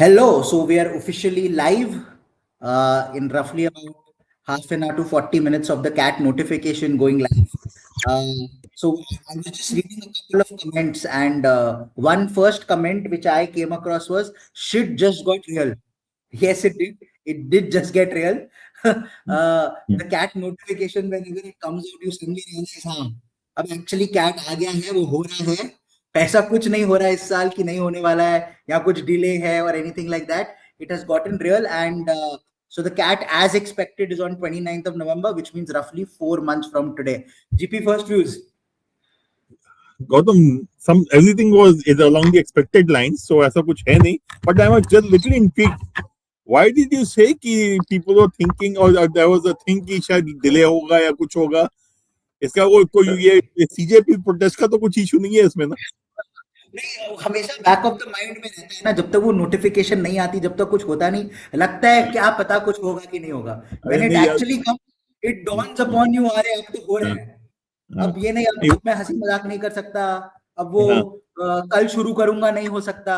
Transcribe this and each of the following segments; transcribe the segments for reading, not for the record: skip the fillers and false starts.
Hello, so we are officially live in roughly about half an hour to 40 minutes of the cat notification going live. So I was just reading a couple of comments, and one first comment which I came across was shit just got real. Yes, it did. It did just get real. The cat notification, whenever it comes out, you suddenly realize, हाँ, अब actually cat आ गया है, वो हो रहा है. ऐसा कुछ नहीं हो रहा है इस साल कि नहीं होने वाला है या कुछ डिले है or anything like that. It has gotten real, and so the cat as expected is on 29th of November, which means roughly 4 months from today. GP first views. Gautam, everything is along the expected lines, so ऐसा कुछ है नहीं. But I was just little intrigued. Why did you say कि people were thinking or there was a thing कि शायद delay होगा या कुछ होगा? इसका कोई ये CJP protest का तो कुछ issue नहीं है इसमें ना? नहीं, हमेशा बैक ऑफ द माइंड में रहता है ना, जब तक वो नोटिफिकेशन नहीं आती, जब तक कुछ होता नहीं, लगता है क्या पता कुछ होगा कि नहीं होगा. When it actually comes, it dawns upon you, अरे अब तो हो रहा है. अब ये नहीं, अब मैं हंसी मजाक नहीं कर सकता, अब वो कल शुरू करूंगा नहीं हो सकता,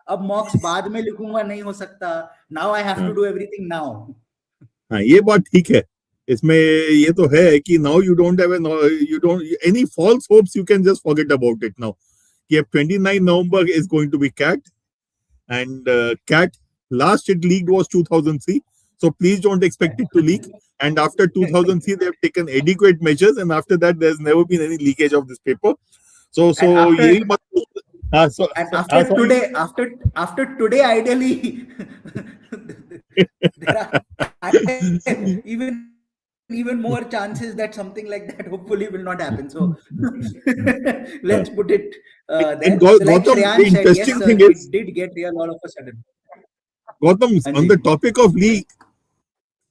अब मॉक्स बाद में लिखूंगा नहीं हो सकता. Now I have to do everything now. हाँ, ये बात ठीक है. इसमें ये तो है कि now you don't any false hopes, you can just forget about it now. कि 29 November is going to be cat, and cat last it leaked was 2003, so please don't expect it to leak. And after 2003 they have taken adequate measures, and after that there's never been any leakage of this paper. So after today ideally there are even more chances that something like that hopefully will not happen. So let's put it there. So like Shreyan said, yes, it did get real all of a sudden. Gautam, on the topic of leak,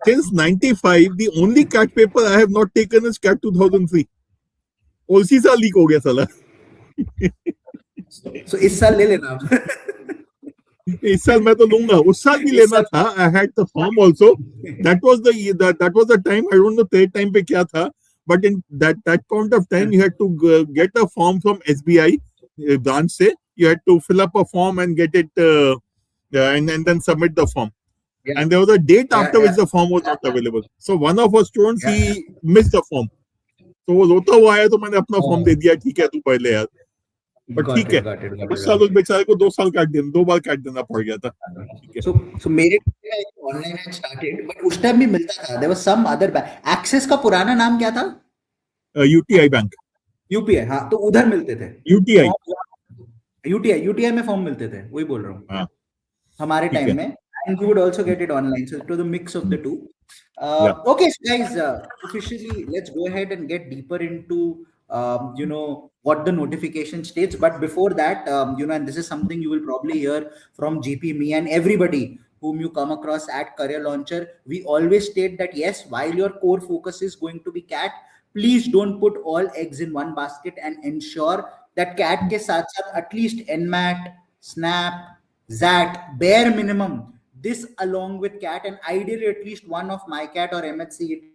since 95, the only cat paper I have not taken is cat 2003. उसी साल leak हो गया साला. So इस साल ले लेना. इस साल मैं तो लूंगा, उस साल भी लेना था. I had the form also. That was the time. I don't know third time पे क्या था, but in that point of time you had to get a form from SBI branch से. You had to fill up a form and get it and then submit the form. Yeah. And there was a date after which the form was not available. So one of our students he missed the form. तो वो रोता हुआ आया, तो मैंने अपना form दे दिया. ठीक है, तू पहले यार. बट ठीक है, उस साल उस बेचारे को 2 साल काट देना, 2 बार काट देना पड़ गया था. So मेरे ऑनलाइन had started, but उस टाइम भी मिलता था. There was some other bank. Axis का पुराना नाम क्या था? UTI bank. UPI, हाँ, तो उधर मिलते थे. UTI में फॉर्म मिलते थे, वही बोल रहा हूँ. हमारे टाइम में, and you would also get it online. So it was a mix of the two. Okay, so guys, officially let's go ahead and get deeper into what the notification states. But before that, and this is something you will probably hear from GP, me, and everybody whom you come across at Career Launcher. We always state that yes, while your core focus is going to be cat, please don't put all eggs in one basket, and ensure that cat ke saath saath at least NMAT, SNAP, ZAT, bare minimum, this along with cat, and ideally at least one of MyCat or MHCET.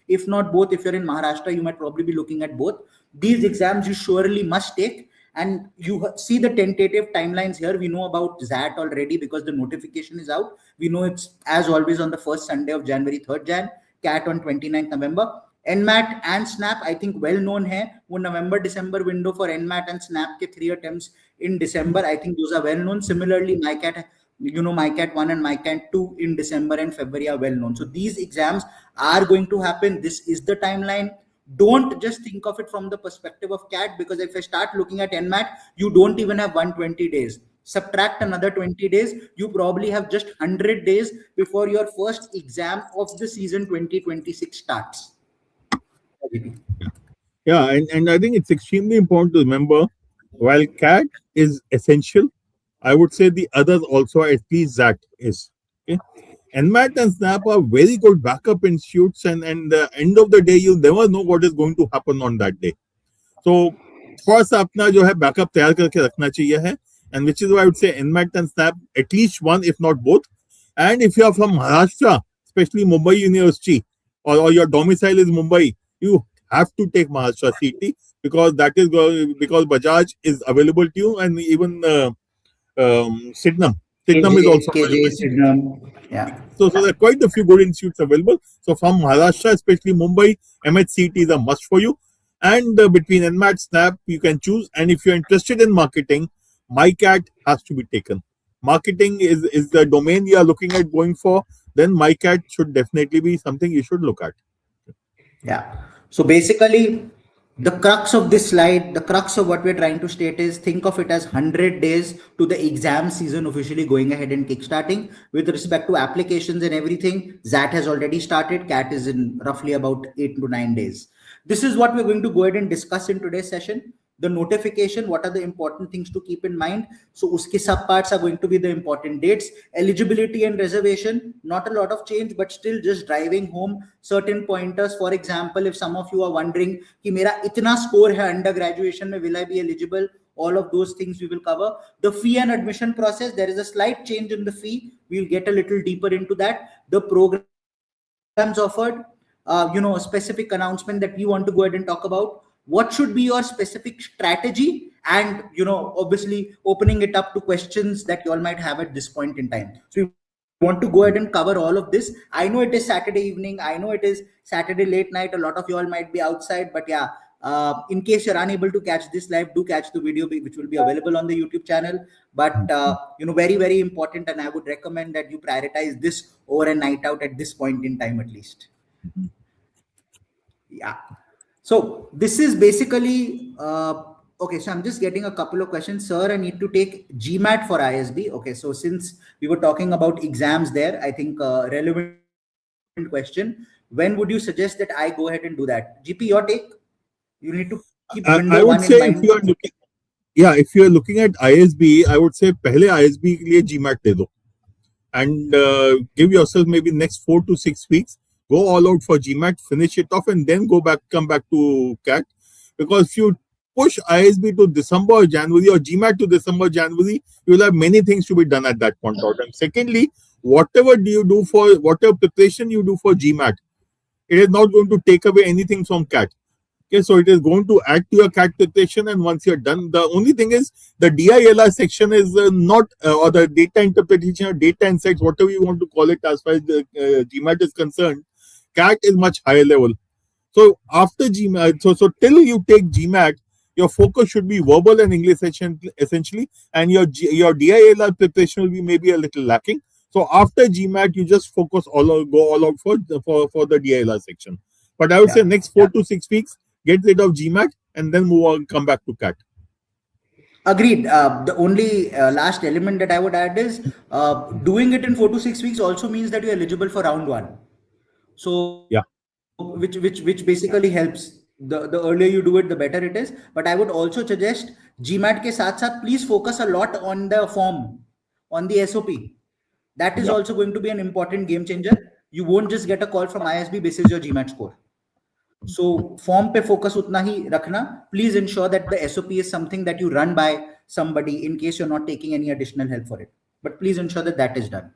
If not both, if you're in Maharashtra, you might probably be looking at both. These exams you surely must take, and you see the tentative timelines here. We know about ZAT already because the notification is out. We know it's as always on the first Sunday of January, 3rd Jan, cat on 29th November. NMAT and SNAP, I think well known hai. वो November December window for NMAT and SNAP के 3 attempts in December. I think those are well known. Similarly, MyCat, MyCat 1 and MyCat 2 in December and February are well known. So these exams are going to happen. This is the timeline. Don't just think of it from the perspective of CAT, because if I start looking at NMAT, you don't even have 120 days. Subtract another 20 days, you probably have just 100 days before your first exam of the season 2026 starts. Yeah, and I think it's extremely important to remember, while CAT is essential, I would say the others also, at least ZAT is. Okay? NMAT and SNAP are very good backup institutes, and the end of the day, you'll never know what is going to happen on that day. So, first, अपना जो है backup तैयार करके रखना चाहिए है, and which is why I would say NMAT and SNAP, at least one, if not both. And if you are from Maharashtra, especially Mumbai University, or your domicile is Mumbai, you have to take Maharashtra CT, because because Bajaj is available to you, and even Sydenham Sydenham is also KJ, available. Sydenham. Yeah. So there are quite a few good institutes available. So from Maharashtra, especially Mumbai, MHCT is a must for you. And between NMAT, SNAP, you can choose. And if you're interested in marketing, MyCat has to be taken. Marketing is the domain you are looking at going for. Then MyCat should definitely be something you should look at. Yeah. So basically, the crux of this slide, the crux of what we're trying to state is think of it as 100 days to the exam season officially going ahead and kickstarting. With respect to applications and everything, ZAT has already started. CAT is in roughly about 8 to 9 days. This is what we're going to go ahead and discuss in today's session. The notification, what are the important things to keep in mind? So uske sub parts are going to be the important dates. Eligibility and reservation, not a lot of change, but still just driving home certain pointers. For example, if some of you are wondering कि मेरा इतना score है under graduation में, will I be eligible? All of those things we will cover. The fee and admission process, there is a slight change in the fee. We'll get a little deeper into that. The programs offered, a specific announcement that we want to go ahead and talk about. What should be your specific strategy? And, obviously opening it up to questions that you all might have at this point in time. So we want to go ahead and cover all of this. I know it is Saturday evening. I know it is Saturday late night. A lot of you all might be outside, but yeah, in case you're unable to catch this live, do catch the video, which will be available on the YouTube channel. But, very, very important. And I would recommend that you prioritize this over a night out at this point in time, at least. Yeah. So this is basically, okay, so I'm just getting a couple of questions. Sir, I need to take GMAT for ISB. Okay, so since we were talking about exams there, I think relevant question. When would you suggest that I go ahead and do that? GP, your take? You need to keep window I would one say in mind. if you are looking, if you are looking at ISB, I would say पहले ISB के लिए GMAT दे दो, and give yourself maybe next 4 to 6 weeks. Go all out for GMAT, finish it off, and then come back to CAT. Because if you push ISB to December or January, or GMAT to December, January, you will have many things to be done at that point of time. Secondly, whatever preparation you do for GMAT, it is not going to take away anything from CAT. Okay, so it is going to add to your CAT preparation, and once you're done, the only thing is the DILR section is not, or the data interpretation or data insights, whatever you want to call it, as far as the GMAT is concerned, CAT is much higher level. So after GMAT, so till you take GMAT, your focus should be verbal and English essentially, and your DILR preparation will be maybe a little lacking. So after GMAT, you just go all out for the DILR section. But I would say next 4 to 6 weeks, get rid of GMAT and then move on, come back to CAT. Agreed. The only last element that I would add is doing it in 4 to 6 weeks also means that you're eligible for round one. So which basically helps. The earlier you do it, the better it is. But I would also suggest GMAT ke saath saath, please focus a lot on the form, on the SOP. That is also going to be an important game changer. You won't just get a call from ISB basis your GMAT score. So form pe focus utna hi rakhna. Please ensure that the SOP is something that you run by somebody in case you're not taking any additional help for it. But please ensure that that is done.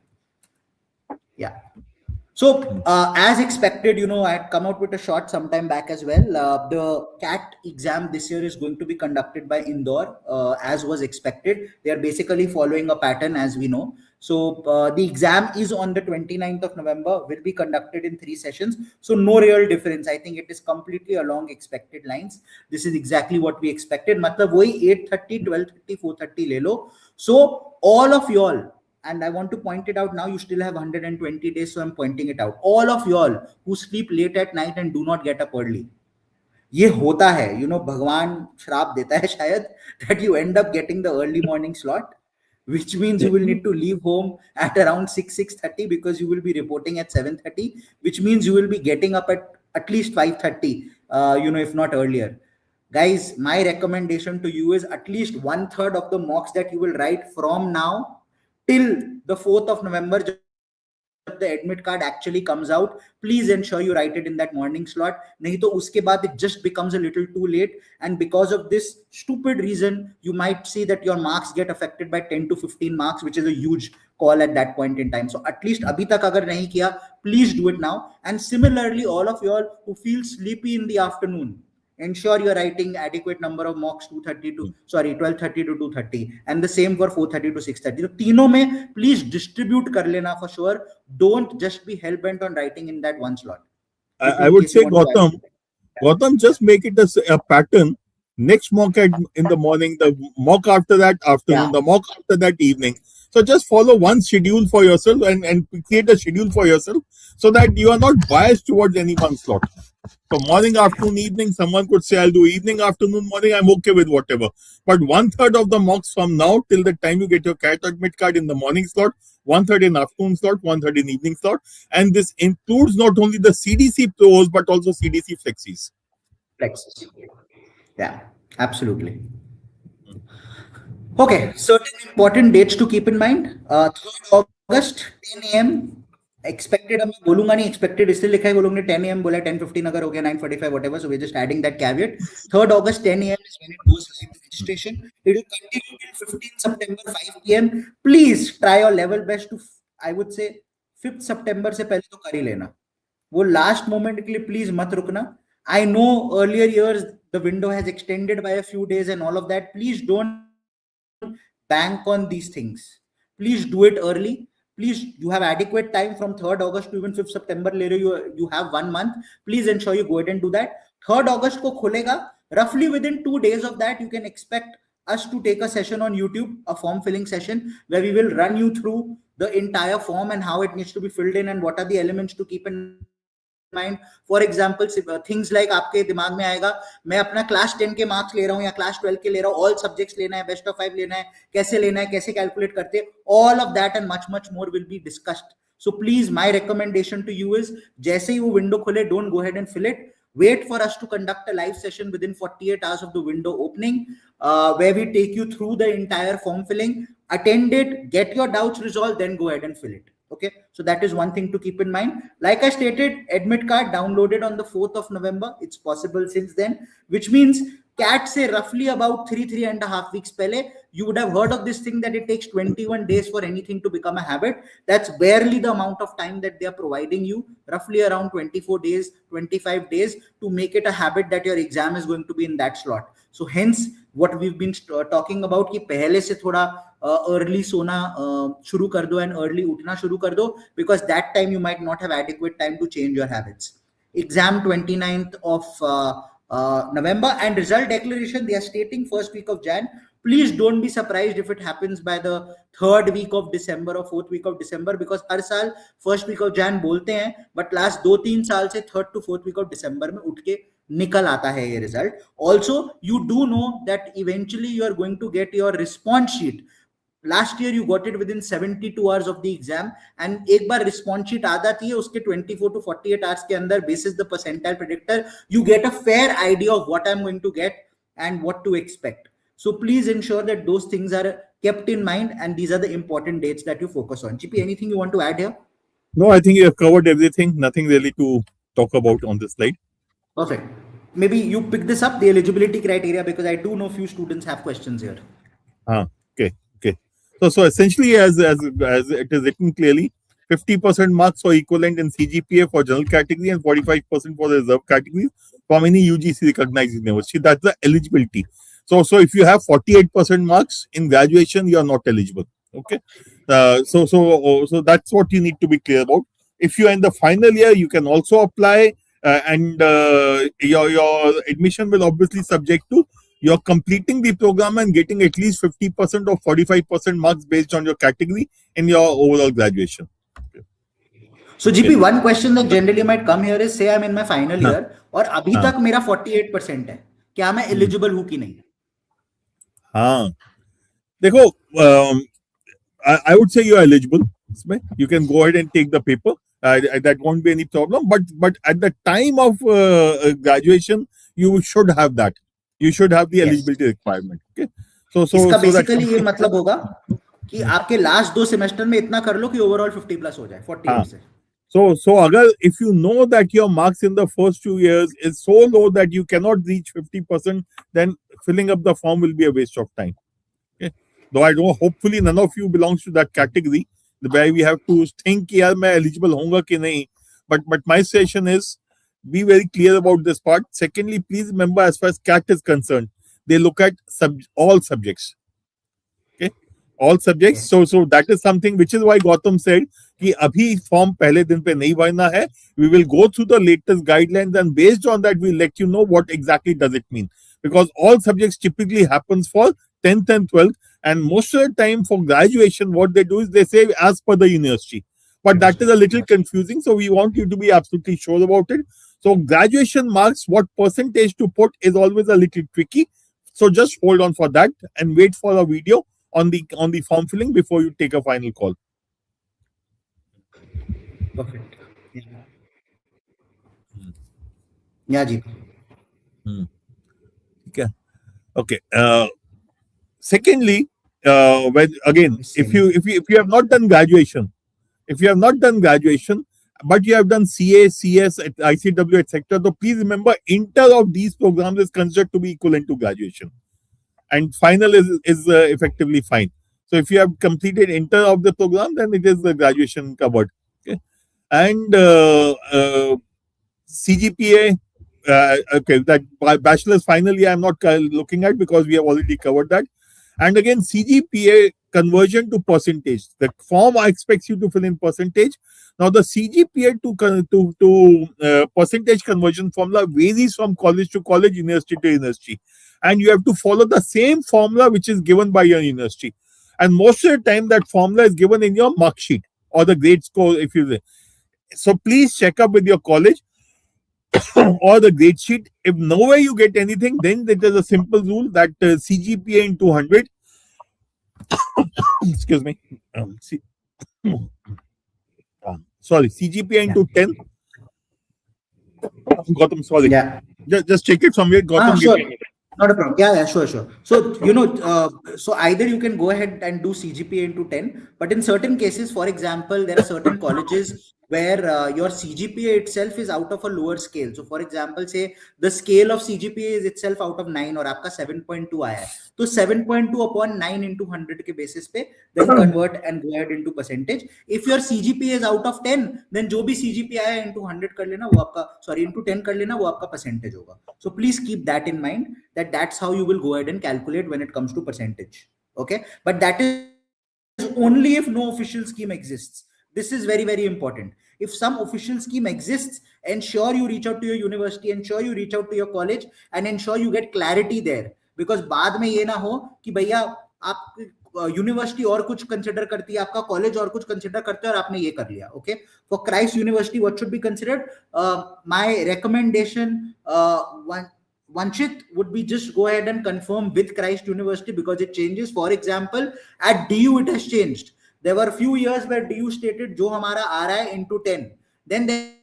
Yeah. So as expected, I had come out with a short sometime back as well. The CAT exam this year is going to be conducted by Indore, as was expected. They are basically following a pattern, as we know. So the exam is on the 29th of November, will be conducted in 3 sessions. So no real difference. I think it is completely along expected lines. This is exactly what we expected. Matlab wohi 8:30, 12:30, 4:30 le lo. So all of y'all, and I want to point it out now, you still have 120 days, so I'm pointing it out. All of y'all who sleep late at night and do not get up early, ये होता है, भगवान श्राप देता है शायद, that you end up getting the early morning slot, which means you will need to leave home at around 6:30 because you will be reporting at 7:30, which means you will be getting up at least 5:30, if not earlier. Guys, my recommendation to you is at least 1/3 of the mocks that you will write from now till the 4th of November, the admit card actually comes out, please ensure you write it in that morning slot. Nahi to uske baad it just becomes a little too late, and because of this stupid reason, you might see that your marks get affected by 10 to 15 marks, which is a huge call at that point in time. So at least abhi tak agar nahi kiya, please do it now. And similarly, all of y'all who feel sleepy in the afternoon, ensure you're writing adequate number of mocks 12:30 to 2:30, and the same for 4:30 to 6:30. तो तीनों में please distribute कर लेना for sure. Don't just be hell bent on writing in that one slot. I would say, Gautam, just make it a pattern. Next mock in the morning, the mock after that afternoon, the mock after that evening. So just follow one schedule for yourself and create a schedule for yourself so that you are not biased towards any one slot. So morning, afternoon, evening, someone could say, I'll do evening, afternoon, morning, I'm okay with whatever. But 1/3 of the mocks from now till the time you get your CAT admit card in the morning slot, 1/3 in afternoon slot, 1/3 in evening slot. And this includes not only the CDC pros, but also CDC flexis. Flexis. Yeah, absolutely. Okay, certain important dates to keep in mind. 3rd August, 10 a.m. Expected, मैं बोलूंगा नहीं expected इसलिए लिखा है, वो लोग ने 10 a.m. बोला, 10:15 अगर हो गया, 9:45 whatever, so we're just adding that caveat. 3rd August 10 a.m. is when it goes live, the registration. It will continue till 15 September 5 p.m. Please try your level best to, I would say 5th September से पहले तो कर ही लेना, वो last moment के लिए please मत रुकना. I know earlier years the window has extended by a few days and all of that. Please don't bank on these things. Please do it early. Please, you have adequate time from 3rd August to even 5th September. Later, you have 1 month. Please ensure you go ahead and do that. 3rd August ko khulega. Roughly within 2 days of that, you can expect us to take a session on YouTube, a form filling session, where we will run you through the entire form and how it needs to be filled in and what are the elements to keep in mind. For example, things like आपके दिमाग में आएगा, मैं अपना class 10 के marks ले रहा हूँ या क्लास 12 के ले रहा हूँ, ऑल सब्जेक्ट्स लेना है, बेस्ट ऑफ 5 लेना है, कैसे कैलकुलेट करते हैं, all of that and much more will be discussed. So please, my recommendation to you is, जैसे ही वो विंडो खुले, don't go ahead and fill it. Wait for us to conduct a live session within 48 hours of the window opening, where we take you through the entire form filling. Attend it, get your doubts resolved, then go ahead and fill it. Okay, so that is one thing to keep in mind. Like I stated, admit card downloaded on the 4th of November. It's possible since then, which means CAT say roughly about 3.5 weeks pehle, you would have heard of this thing that it takes 21 days for anything to become a habit. That's barely the amount of time that they are providing you, roughly around 24 days, 25 days to make it a habit that your exam is going to be in that slot. So hence what we've been talking about, कि पहले से थोड़ा early सोना शुरू कर दो and early उठना शुरू कर दो, because that time you might not have adequate time to change your habits. Exam 29th of November, and result declaration they are stating first week of Jan. Please don't be surprised if it happens by the 3rd week of December or 4th week of December, because हर साल first week of Jan बोलते हैं, but last 2-3 साल से 3rd to 4th week of December में उठ के निकल आता है ये result. Also, you do know that eventually you are going to get your response sheet. Last year you got it within 72 hours of the exam, and एक बार response sheet आ जाती है, उसके 24 to 48 hours के अंदर, basis the percentile predictor, you get a fair idea of what I'm going to get and what to expect. So please ensure that those things are kept in mind, and these are the important dates that you focus on. GP, anything you want to add here? No, I think you have covered everything. Nothing really to talk about on this slide. Perfect. Maybe you pick this up, the eligibility criteria, because I do know few students have questions here. Okay. So essentially, as it is written clearly, 50% marks or equivalent in CGPA for general category and 45% for the reserve categories from any UGC recognized university. That's the eligibility. So if you have 48% marks in graduation, you are not eligible. Okay. So that's what you need to be clear about. If you are in the final year, you can also apply, and your admission will obviously subject to you're completing the program and getting at least 50% or 45% marks based on your category in your overall graduation. Okay. So GP, one question that generally might come here is, say I'm in my final year और अभी तक मेरा 48% है, क्या मैं eligible हूँ कि नहीं? देखो, I would say you are eligible. You can go ahead and take the paper. That won't be any problem. But at the time of graduation, you should have that. You should have the eligibility requirement. Okay. So इसका basically ये मतलब होगा कि आपके last 2 semester में इतना कर लो कि overall 50 plus हो जाए 48 से. So agar if you know that your marks in the first 2 years is so low that you cannot reach 50%, then filling up the form will be a waste of time. Okay. Though I don't, hopefully none of you belongs to that category where we have to think कि यार मैं eligible होऊंगा कि नहीं. But my suggestion is, be very clear about this part. Secondly, please remember, as far as CAT is concerned, they look at all subjects. Okay, all subjects. Yes. So that is something which is why Gautam said कि अभी form पहले दिन पे नहीं भरना है. We will go through the latest guidelines, and based on that we'll let you know what exactly does it mean, because all subjects typically happens for 10th and 12th, and most of the time for graduation what they do is they say as per the university, but that is a little confusing, so we want you to be absolutely sure about it. So graduation marks, what percentage to put is always a little tricky, so just hold on for that and wait for a video on the form filling before you take a final call. Perfect. Yeah, Ji. Okay. Secondly, when again, if you have not done graduation, but you have done CA, CS, ICW, etc., so please remember, inter of these programs is considered to be equivalent to graduation, and final is effectively fine. So if you have completed inter of the program, then it is the graduation covered. Okay, and CGPA. Okay, that bachelor's finally I'm not looking at because we have already covered that. And again, CGPA conversion to percentage. The form expects you to fill in percentage. Now, the CGPA to percentage conversion formula varies from college to college, university to university, and you have to follow the same formula which is given by your university. And most of the time, that formula is given in your mark sheet or the grade score, if you say. So please check up with your college or the grade sheet. If nowhere you get anything, then there is a simple rule that CGPA into 100. Excuse me. Sorry, CGPA into 10. Gautam, sorry. Yeah. Just check it somewhere. Gautam, sure. Not a problem. Yeah, sure. So, so either you can go ahead and do CGPA into 10, but in certain cases, for example, there are certain colleges where your CGPA itself is out of a lower scale. So, for example, say the scale of CGPA is itself out of 9 or आपका 7.2 आया है, तो 7.2 upon 9 into 100 के basis पे then convert and go ahead into percentage. If your CGPA is out of 10, then जो भी CGPA आया into 100 कर लेना वो आपका into 10 कर लेना वो आपका percentage होगा. So please keep that in mind, that that's how you will go ahead and calculate when it comes to percentage. Okay, but that is only if no official scheme exists. This is very, very important. If some official scheme exists, ensure you reach out to your university, ensure you reach out to your college, and ensure you get clarity there. Because बाद में ये ना हो कि भैया आप university और कुछ कंसिडर करती है, आपका कॉलेज और कुछ कंसिडर करते हैं और आपने ये कर लिया. Okay, for Christ university what should be considered? My recommendation Vanchit would be just go ahead and confirm with Christ University, because it changes. For example, at DU it has changed. There were a few years where DU stated जो हमारा आ रहा है into 10. Then there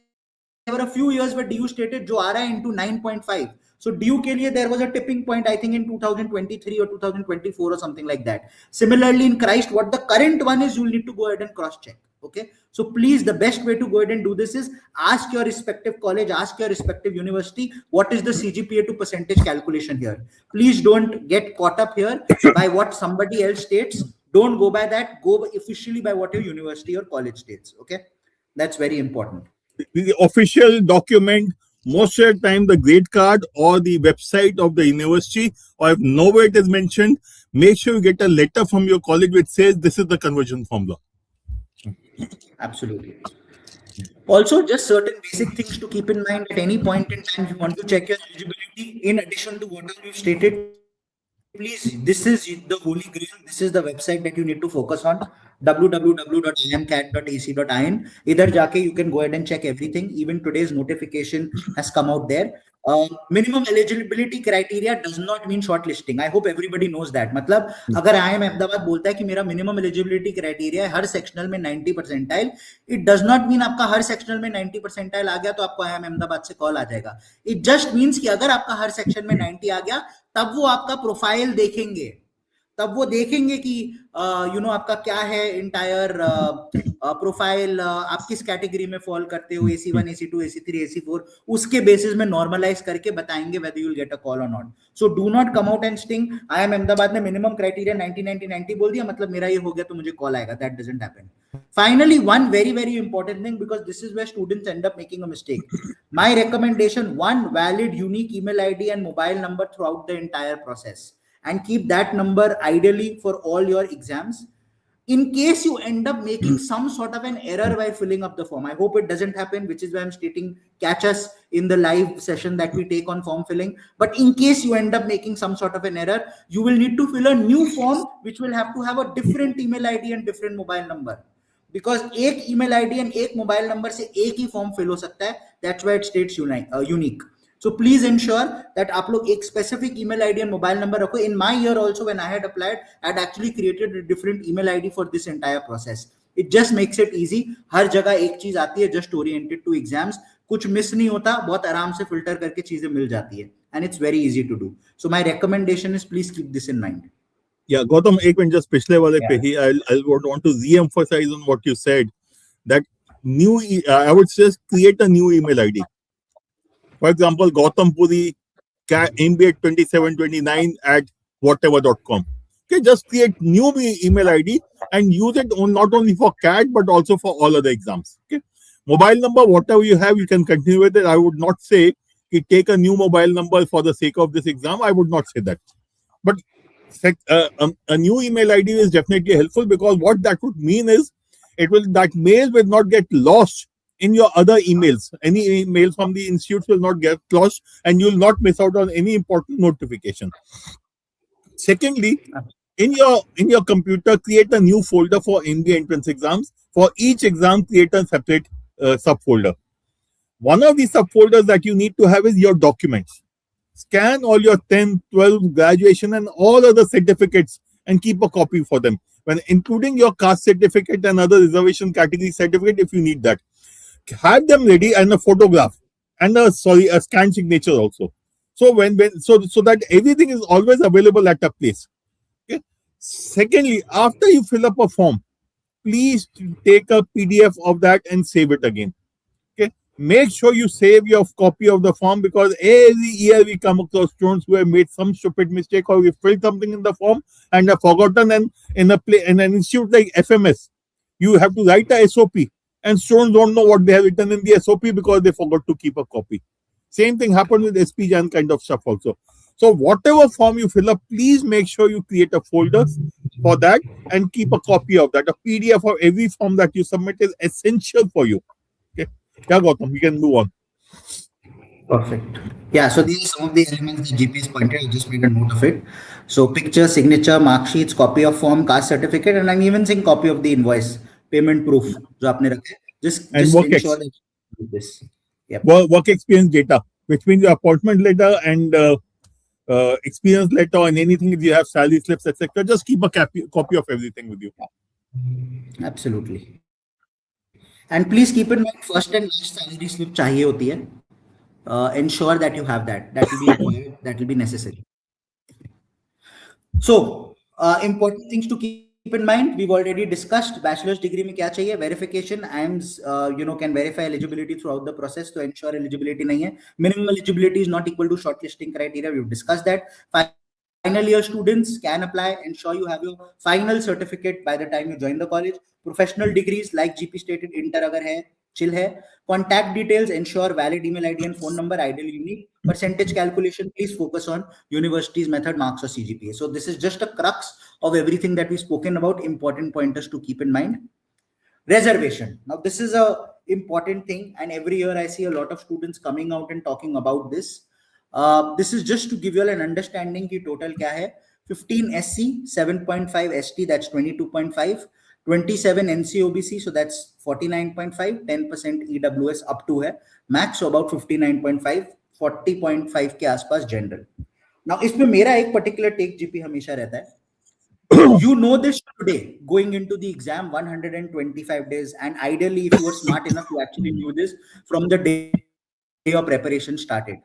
were a few years where DU stated जो आ रहा है into 9.5. So DU के लिए there was a tipping point, I think in 2023 or 2024 or something like that. Similarly in Christ, what the current one is, you'll need to go ahead and cross check. Okay, so please, the best way to go ahead and do this is ask your respective college, ask your respective university, what is the CGPA to percentage calculation here. Please don't get caught up here by what somebody else states. Don't go by that. Go officially by what your university or college states. Okay, that's very important. The official document, most of the time the grade card or the website of the university, or if nowhere it is mentioned, make sure you get a letter from your college which says this is the conversion formula. Absolutely. Also, just certain basic things to keep in mind at any point in time. If you want to check your eligibility, in addition to what you've stated, please, this is the holy grail. This is the website that you need to focus on, www.imcat.ac.in. Either jaake you can go ahead and check everything. Even today's notification has come out there. Minimum eligibility criteria does not mean shortlisting. I hope everybody knows that. मतलब अगर IIM Ahmedabad बोलता है कि मेरा minimum eligibility criteria है हर sectional में 90 percentile, it does not mean आपका हर sectional में 90 percentile आ गया तो आपको IIM Ahmedabad से call आ जाएगा. It just means कि अगर आपका हर section में 90 आ गया, तब वो आपका प्रोफाइल देखेंगे, तब वो देखेंगे कि आपका क्या है इंटायर प्रोफाइल, आप किस कैटेगरी में फॉल करते हो, AC1, AC2, AC3, AC4, उसके बेसिस में नॉर्मलाइज करके बताएंगे whether you will get a call or not. So do not come out and sting. IIM Ahmedabad ने मिनिमम क्राइटेरिया 90 90 90 बोल दिया, मतलब मेरा ये हो गया तो मुझे कॉल आएगा. That doesn't happen. Finally, one very, very important thing, because this is where students end up making a mistake. My recommendation: one valid unique email ID and mobile number throughout the entire process, and keep that number ideally for all your exams. In case you end up making some sort of an error while filling up the form, I hope it doesn't happen, which is why I'm stating catch us in the live session that we take on form filling. But in case you end up making some sort of an error, you will need to fill a new form which will have to have a different email ID and different mobile number, because एक email ID and एक mobile number से एक ही form fill हो सकता है. That's why it states unique. So please ensure that आप लोग एक specific email ID and mobile number रखो. In my year also, when I had applied, I had actually created a different email ID for this entire process. It just makes it easy. हर जगह एक चीज आती है, just oriented to exams. कुछ miss नहीं होता, बहुत आराम से फिल्टर करके चीजें मिल जाती है, and it's very easy to do. So my recommendation is please keep this in mind. Yeah, Gautam, एक मिनट just पिछले वाले पे ही I would want to re-emphasize on what you said, that new I would just create a new email ID. For example, Gautam Puri MBA 2729 at whatever.com. Okay, just create new email ID and use it not only for CAT but also for all other exams. Okay, mobile number, whatever you have, you can continue with it. I would not say take a new mobile number for the sake of this exam. I would not say that. But a new email ID is definitely helpful, because what that would mean is that mail will not get lost in your other emails. Any email from the institutes will not get lost, and you will not miss out on any important notification. Secondly, in your computer, create a new folder for MBA entrance exams. For each exam, create a separate subfolder. One of the subfolders that you need to have is your documents. Scan all your 10th, 12th, graduation and all other certificates and keep a copy for them, when including your caste certificate and other reservation category certificate if you need that. Have them ready, and a photograph and a scanned signature also. So so that everything is always available at a place. Okay. Secondly, after you fill up a form, please take a PDF of that and save it again. Okay. Make sure you save your copy of the form, because every year we come across students who have made some stupid mistake, or we filled something in the form and have forgotten. And in an institute like FMS, you have to write a SOP, and students don't know what they have written in the SOP because they forgot to keep a copy. Same thing happened with SPJAN kind of stuff also. So whatever form you fill up, please make sure you create a folder for that and keep a copy of that. A PDF of every form that you submit is essential for you. Okay. Yeah, Gautam, we can move on. Perfect. Yeah, so these are some of the elements that GP has pointed. I just made a note of it. So picture, signature, mark sheets, copy of form, caste certificate, and I'm even saying copy of the invoice, payment proof. Just ensure that you do this. Yep. Work experience data, which means your appointment letter and experience letter, and anything if you have salary slips, etc. Just keep a copy of everything with you. Absolutely. And please keep in mind, first and last salary slip chahiye hoti hai. Ensure that you have that. That will be required. That will be necessary. So, important things to keep in mind. We've already discussed bachelor's degree mein kya chahiye. Verification. IIMS, can verify eligibility throughout the process to ensure eligibility nahi hai. Minimum eligibility is not equal to shortlisting criteria. We've discussed that. Final year students can apply. Ensure you have your final certificate by the time you join the college. Professional degrees, like GP stated, inter agar hai, chill hai. Contact details, ensure valid email ID and phone number, ideally unique. Percentage calculation, please focus on university's method, marks or CGPA. So this is just a crux of everything that we've spoken about. Important pointers to keep in mind. Reservation. Now this is a important thing, and every year I see a lot of students coming out and talking about this. This is just to give you all an understanding ki total kya hai. 15 SC, 7.5 ST, that's 22.5. 27 NCOBC, so that's 49.5. 10% EWS up to hai. Max, so about 59.5. 40.5 के आसपास general. Now इसमें मेरा एक particular take GP हमेशा रहता है. You know this today, going into the exam, 125 days, and ideally if you were smart enough, you actually knew this from the day your preparation started.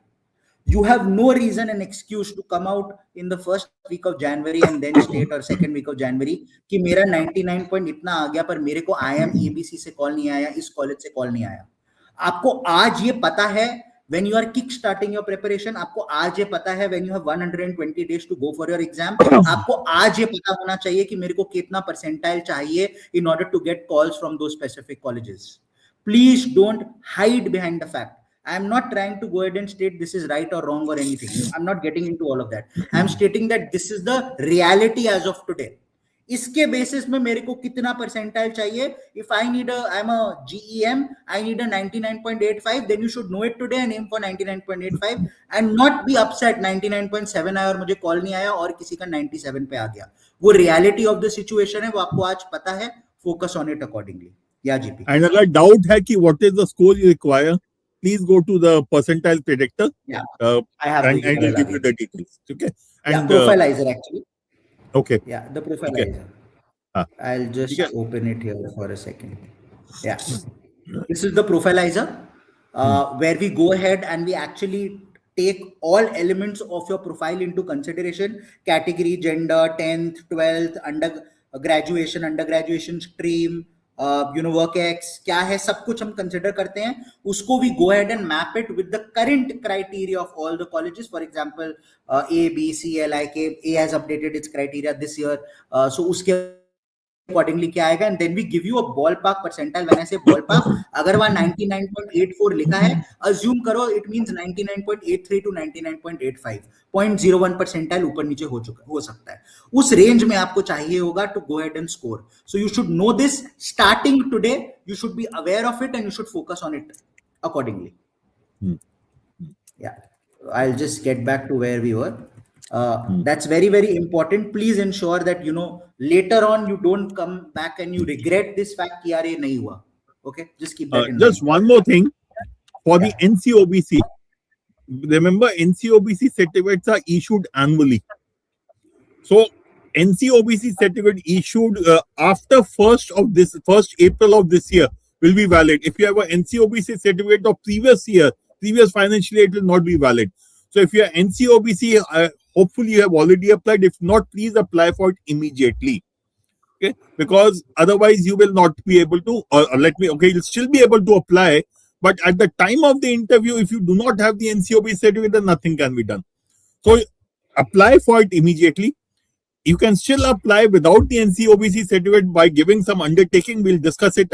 You have no reason and excuse to come out in the first week of January and then state, or second week of January, कि मेरा 99 point इतना आ गया, पर मेरे को IIM ABC से call नहीं आया, इस कॉलेज से कॉल नहीं आया. आपको आज ये पता है when you are kick starting your preparation, आपको आज ये पता है when you have 120 days to go for your exam, आपको आज ये पता होना चाहिए कि मेरे को कितना percentile चाहिए in order to get calls from those specific colleges. Please don't hide behind the fact. I am not trying to go ahead and state this is right or wrong or anything. I'm not getting into all of that. I am stating that this is the reality as of today. इसके basis में मेरे को कितना percentile चाहिए. If I need I'm a GEM, I need a 99.85, then you should know it today and aim for 99.85 and not be upset 99.7 आया और मुझे call नहीं आया और किसी का 97 पे आ गया. वो रियलिटी ऑफ द सिचुएशन है, वो आपको आज पता है. Focus on it accordingly. Yeah, GP. And अगर डाउट है कि what is the score you require, please go to the percentile predictor. Yeah, I have and it'll give you the details. Okay. And yeah, profilizer actually. Okay. Yeah, the profilizer. Okay. I'll just open it here for a second. Yeah. This is the profilizer where we go ahead and we actually take all elements of your profile into consideration. Category, gender, 10th, 12th, undergraduation stream, work ex, क्या है, सब कुछ हम consider करते हैं. उसको we go ahead and map it with the current criteria of all the colleges. For example, A, B, C, L, I, K. A has updated its criteria this year. So उसके accordingly क्या आएगा, and then we give you a ballpark percentile. When I say ballpark, अगर वहाँ 99.84 लिखा है, assume करो it means 99.83 to 99.85, 0.01 percentile ऊपर नीचे हो सकता है. उस रेंज में आपको चाहिए होगा to go ahead and score. So you should know this starting today. You should be aware of it and you should focus on it accordingly. Yeah, I'll just get back to where we were. That's very, very important. Please ensure that later on you don't come back and you regret this fact कि यार ये नहीं हुआ. Okay, just keep that in mind. Just one more thing for the NCOBC. Remember, NCOBC certificates are issued annually. So NCOBC certificate issued after 1st April of this year will be valid. If you have an NCOBC certificate of previous financial year, it will not be valid. So if you are NCOBC, hopefully you have already applied. If not, please apply for it immediately. Okay, because otherwise you will not be able to, you'll still be able to apply, but at the time of the interview, if you do not have the NCOBC certificate, then nothing can be done. So apply for it immediately. You can still apply without the NCOBC certificate by giving some undertaking. We'll discuss it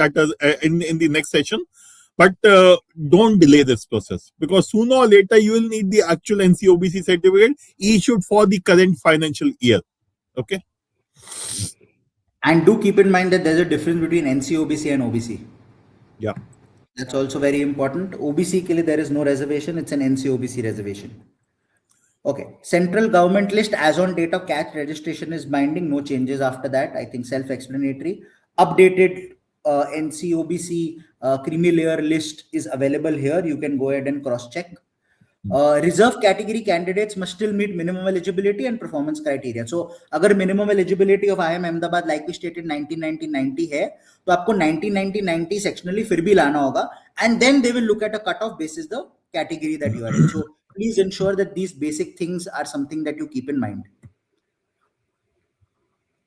in the next session. But don't delay this process, because sooner or later you will need the actual NCOBC certificate issued for the current financial year. Okay. And do keep in mind that there's a difference between NCOBC and OBC. Yeah. That's also very important. OBC ke liye there is no reservation. It's an NCOBC reservation. Okay. Central government list as on date of catch registration is binding. No changes after that. I think self-explanatory. Updated NCOBC creamy layer list is available here. You can go ahead and cross-check. Reserve category candidates must still meet minimum eligibility and performance criteria. So, अगर minimum eligibility of IIM Ahmedabad like we stated 1990 है, तो आपको 1990 sectionally फिर भी लाना होगा, and then they will look at a cutoff basis the category that you are in. So, please ensure that these basic things are something that you keep in mind.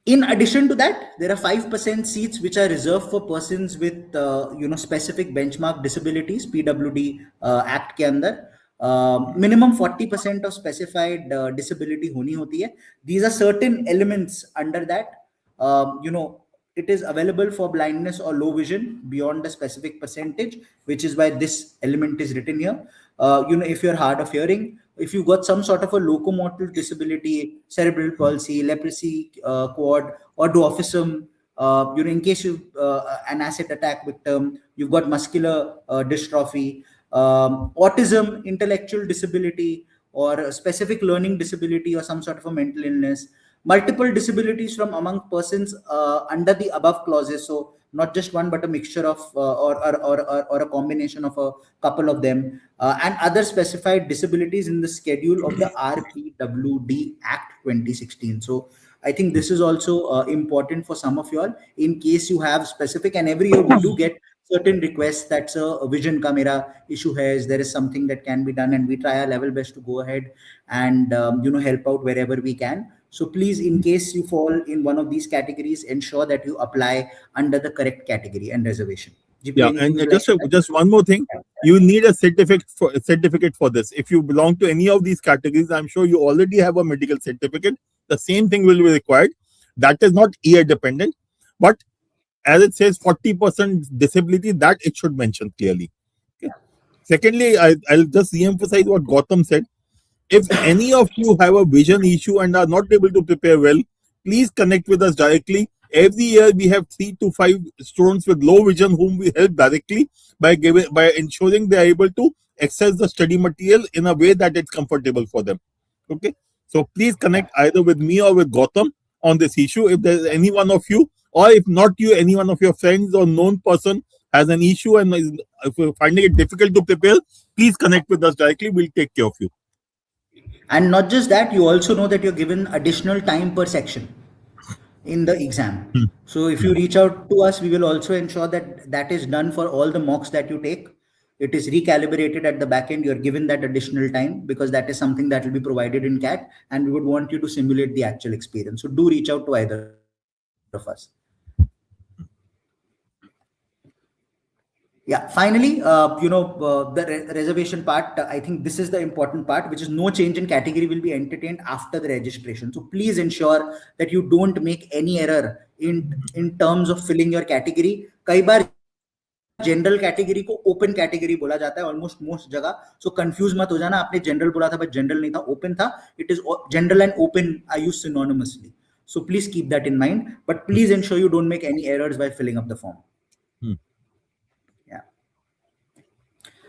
In addition to that, there are 5% seats which are reserved for persons with specific benchmark disabilities, PWD Act के अंदर. Minimum 40% of specified disability honi hoti hai. These are certain elements under that. It is available for blindness or low vision beyond the specific percentage, which is why this element is written here. If you're hard of hearing, if you've got some sort of a locomotor disability, cerebral palsy, leprosy, quad, or dwarfism, in case you an acid attack victim, you've got muscular dystrophy, autism, intellectual disability, or a specific learning disability, or some sort of a mental illness, multiple disabilities from among persons under the above clauses. So not just one, but a mixture of or a combination of a couple of them, and other specified disabilities in the schedule of the RPWD Act 2016. So I think this is also important for some of you all, in case you have specific, and every year we do get certain requests that a vision ka mera issue has, there is something that can be done, and we try our level best to go ahead and help out wherever we can. So please, in case you fall in one of these categories, ensure that you apply under the correct category and reservation. GPA anything you like? Just one more thing. You need a certificate for this. If you belong to any of these categories, I'm sure you already have a medical certificate. The same thing will be required. That is not year dependent, but as it says 40% disability, that it should mention clearly. Okay. Secondly, I'll just re-emphasize what Gautam said. If any of you have a vision issue and are not able to prepare well, please connect with us directly. Every year we have 3 to 5 students with low vision whom we help directly by ensuring they are able to access the study material in a way that it's comfortable for them. Okay, so please connect either with me or with Gautam on this issue. If there's any one of you, or if not you, any one of your friends or known person has an issue and if you're finding it difficult to prepare, please connect with us directly. We'll take care of you. And not just that, you also know that you're given additional time per section in the exam. So if you reach out to us, we will also ensure that that is done for all the mocks that you take. It is recalibrated at the back end. You're given that additional time because that is something that will be provided in CAT, and we would want you to simulate the actual experience. So do reach out to either of us. Yeah, finally, the reservation part, I think this is the important part, which is no change in category will be entertained after the registration. So please ensure that you don't make any error in terms of filling your category. Kai baar general category को open category बोला जाता है almost most जगह. So confuse मत हो जाना, आपने general बोला था बट जनरल नहीं था, ओपन था. It is general and open are used synonymously. So please keep that in mind, but please ensure you don't make any errors while filling up the form.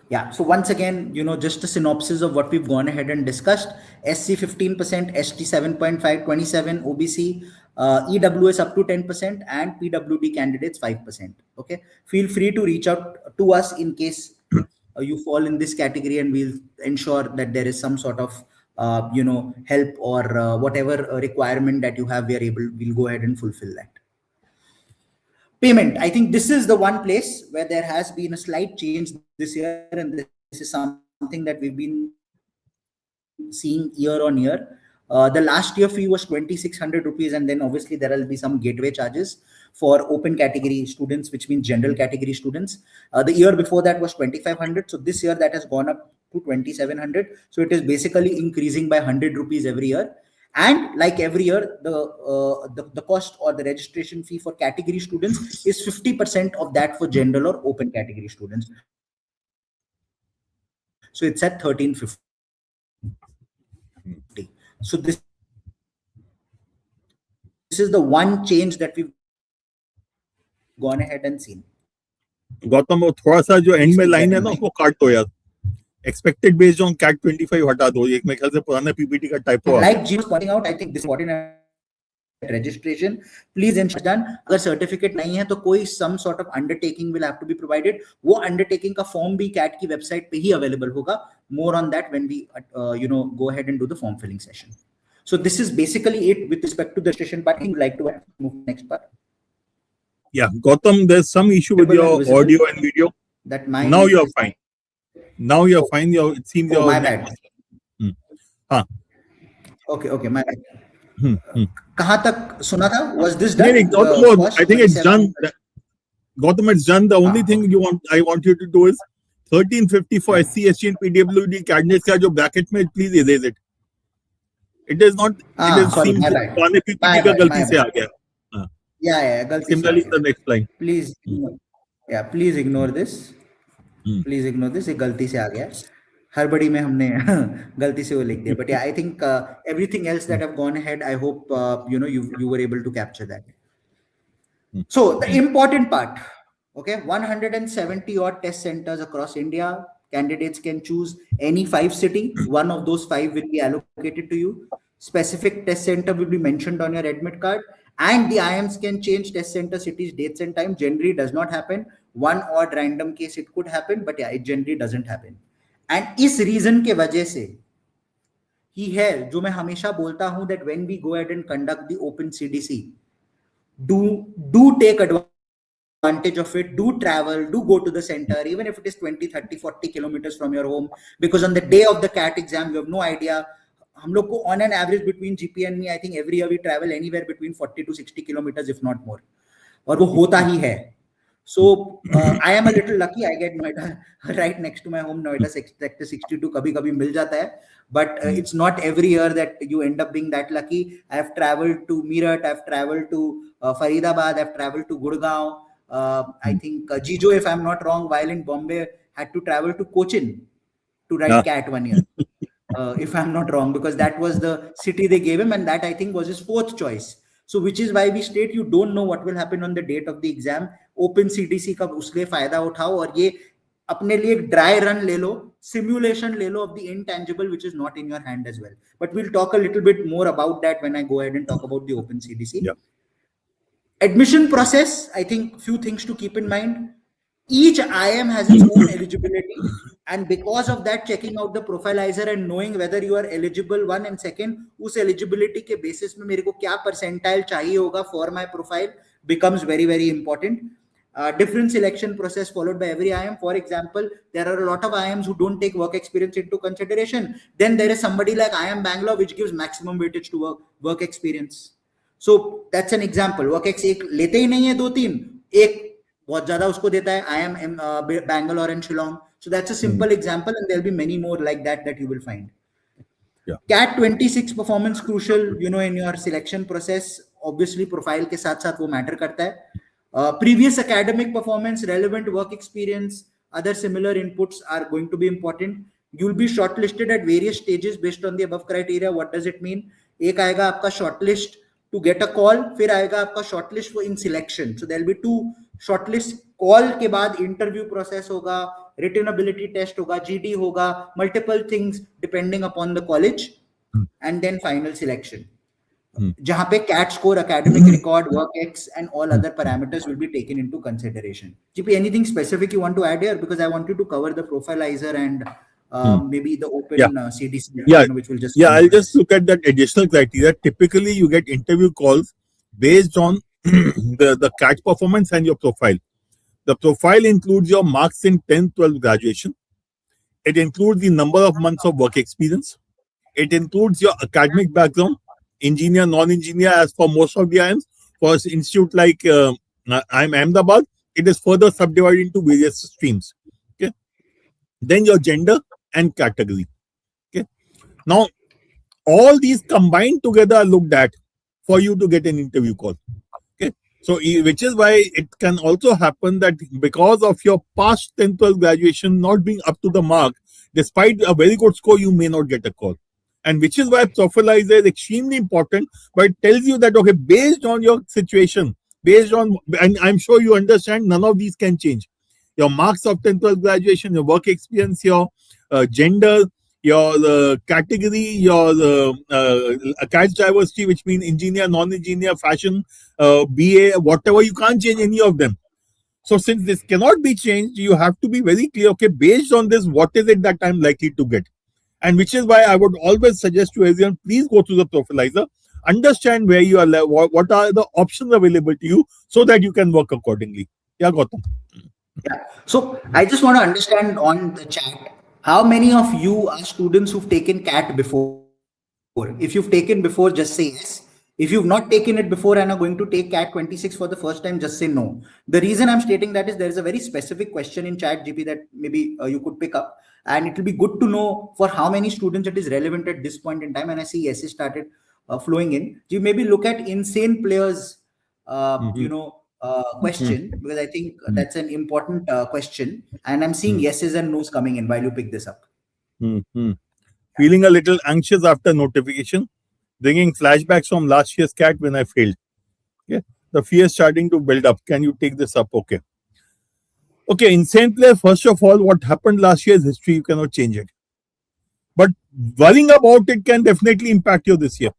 Yeah. So once again, just a synopsis of what we've gone ahead and discussed. SC 15%, ST 7.5, 27, OBC, EWS up to 10%, and PWD candidates 5%. Okay. Feel free to reach out to us in case you fall in this category, and we'll ensure that there is some sort of help or whatever requirement that you have, we'll go ahead and fulfill that. Payment. I think this is the one place where there has been a slight change this year, and this is something that we've been seeing year on year. The last year fee was 2,600 rupees, and then obviously there will be some gateway charges for open category students, which means general category students. The year before that was 2,500. So this year that has gone up to 2,700. So it is basically increasing by 100 rupees every year. And like every year, the cost or the registration fee for category students is 50% of that for general or open category students. So it's at 1,350. So this is the one change that we've gone ahead and seen. Gautam, वो थोड़ा सा जो and में line है ना, उसको काट दो यार. Expected based on CAT 25 हटा दो. एक मेरे ख्याल से पुराना पीपीटी का typo. Like G was pointing out, I think this is important registration. Please ensure done. अगर certificate नहीं है तो कोई some sort of undertaking will have to be provided. वो undertaking का form भी CAT की website पे ही available होगा. More on that when we go ahead and do the form filling session. So this is basically it with respect to the registration part. I would like to move to the next part. Yeah, Gautam, there's some issue with your audio and video. That now you're fine. Now you're fine. It seems you're. My bad. Okay, my bad. कहाँ तक सुना था? Was this done? I think it's done. Gautam, it's done. The only thing I want you to do is 1350 for SC, ST and PWD candidates का जो bracket में, please erase it. It is not. It is seems पुराने PPT का गलती से आ गया. Yeah, गलती. Similarly, the next line. Please, please ignore this. Please ignore this. ये गलती से आ गया. हड़बड़ी में हमने गलती से वो लिख दिया. But yeah, I think everything else that have gone ahead, I hope you were able to capture that. So the important part, okay, 170 odd test centers across India. Candidates can choose any 5 city. One of those 5 will be allocated to you. Specific test center will be mentioned on your admit card, and the IMs can change test center cities, dates and time. Generally does not happen. One odd random case it could happen, but yeah, it generally doesn't happen. And इस reason के वजह से ही है जो मैं हमेशा बोलता हूं that when we go ahead and conduct the open CDC, do take advantage of it, do travel, do go to the center, even if it is 20, 30, 40 kilometers from your home, because on the day of the CAT exam, you have no idea. हम लोग को on an average between GP and me, I think every year we travel anywhere between 40 to 60 kilometers, if not more. और वो होता ही है. So I am a little lucky. I get Noida right next to my home. Noida sector 62 kabhi kabhi mil jata hai. But it's not every year that you end up being that lucky. I have traveled to Meerut. I've traveled to Faridabad. I've traveled to Gurgaon. I think Jijo, if I'm not wrong, while in Bombay, had to travel to Cochin to write CAT 1 year. If I'm not wrong, because that was the city they gave him, and that I think was his fourth choice. So, which is why we state you don't know what will happen on the date of the exam. Open CDC का उसलिए फायदा उठाओ और ये अपने लिए एक dry run ले लो, simulation ले लो of the intangible which is not in your hand as well. But we'll talk a little bit more about that when I go ahead and talk about the Open CDC. Yeah. Admission process, I think few things to keep in mind. Each IM has its own eligibility, and because of that, checking out the profilizer and knowing whether you are eligible, one, and second, उस eligibility के basis में मेरे को क्या percentile चाहिए होगा for my profile becomes very, very important. Different selection process followed by every IM. For example, there are a lot of IMs who don't take work experience into consideration. Then there is somebody like IM Bangalore which gives maximum weightage to work experience. So that's an example. Work ex एक लेते ही नहीं है, दो तीन, एक बहुत ज्यादा उसको देता है. I am Bangalore and Shillong. So that's a simple example, and there'll be many more like that you will find. Yeah. CAT 26 performance crucial, in your selection process. Obviously, profile के साथ साथ वो matter करता है. Previous academic performance, relevant work experience, other similar inputs are going to be important. You'll be shortlisted at various stages based on the above criteria. What does it mean? एक आएगा आपका shortlist to get a call, फिर आएगा आपका shortlist for in selection. So there'll be two shortlist. Call के बाद interview process होगा, written ability test होगा, GD होगा, multiple things depending upon the college, and then final selection. जहाँ पे CAT score, academic record, work X, and all other parameters will be taken into consideration. GP, anything specific you want to add here? Because I want you to cover the profilizer and maybe the open CDC, which will just I'll just look at that additional criteria. Typically, you get interview calls based on the CAT performance and your profile. The profile includes your marks in 10th, 12th graduation. It includes the number of months of work experience. It includes your academic background, engineer, non-engineer, as for most of the IIMs. For an institute like IIM Ahmedabad, it is further subdivided into various streams. Okay. Then your gender and category. Okay. Now, all these combined together are looked at for you to get an interview call. Okay. So, which is why it can also happen that because of your past 10th, 12th graduation not being up to the mark, despite a very good score, you may not get a call. And which is why profilizer is extremely important, but it tells you that, okay, based on your situation, based on, and I'm sure you understand, none of these can change. Your marks of 10th, 12th graduation, your work experience, your gender, your category, your caste diversity, which means engineer, non-engineer, fashion, BA, whatever, you can't change any of them. So since this cannot be changed, you have to be very clear, okay, based on this, what is it that I'm likely to get? And which is why I would always suggest to everyone, please go to the profilizer, understand where you are, what are the options available to you, so that you can work accordingly. Yeah, Gautam. Yeah. So I just want to understand on the chat, how many of you are students who've taken CAT before? If you've taken before, just say yes. If you've not taken it before and are going to take CAT 26 for the first time, just say no. The reason I'm stating that is there is a very specific question in chat, GP, that maybe you could pick up. And it will be good to know for how many students it is relevant at this point in time. And I see yes, it started flowing in. You maybe look at insane players, question, because I think that's an important question. And I'm seeing yeses and nos coming in while you pick this up. Feeling a little anxious after notification, bringing flashbacks from last year's CAT when I failed. Okay, the fear is starting to build up. Can you take this up? Okay. Okay, insane player, first of all, what happened last year is history. You cannot change it. But worrying about it can definitely impact you this year.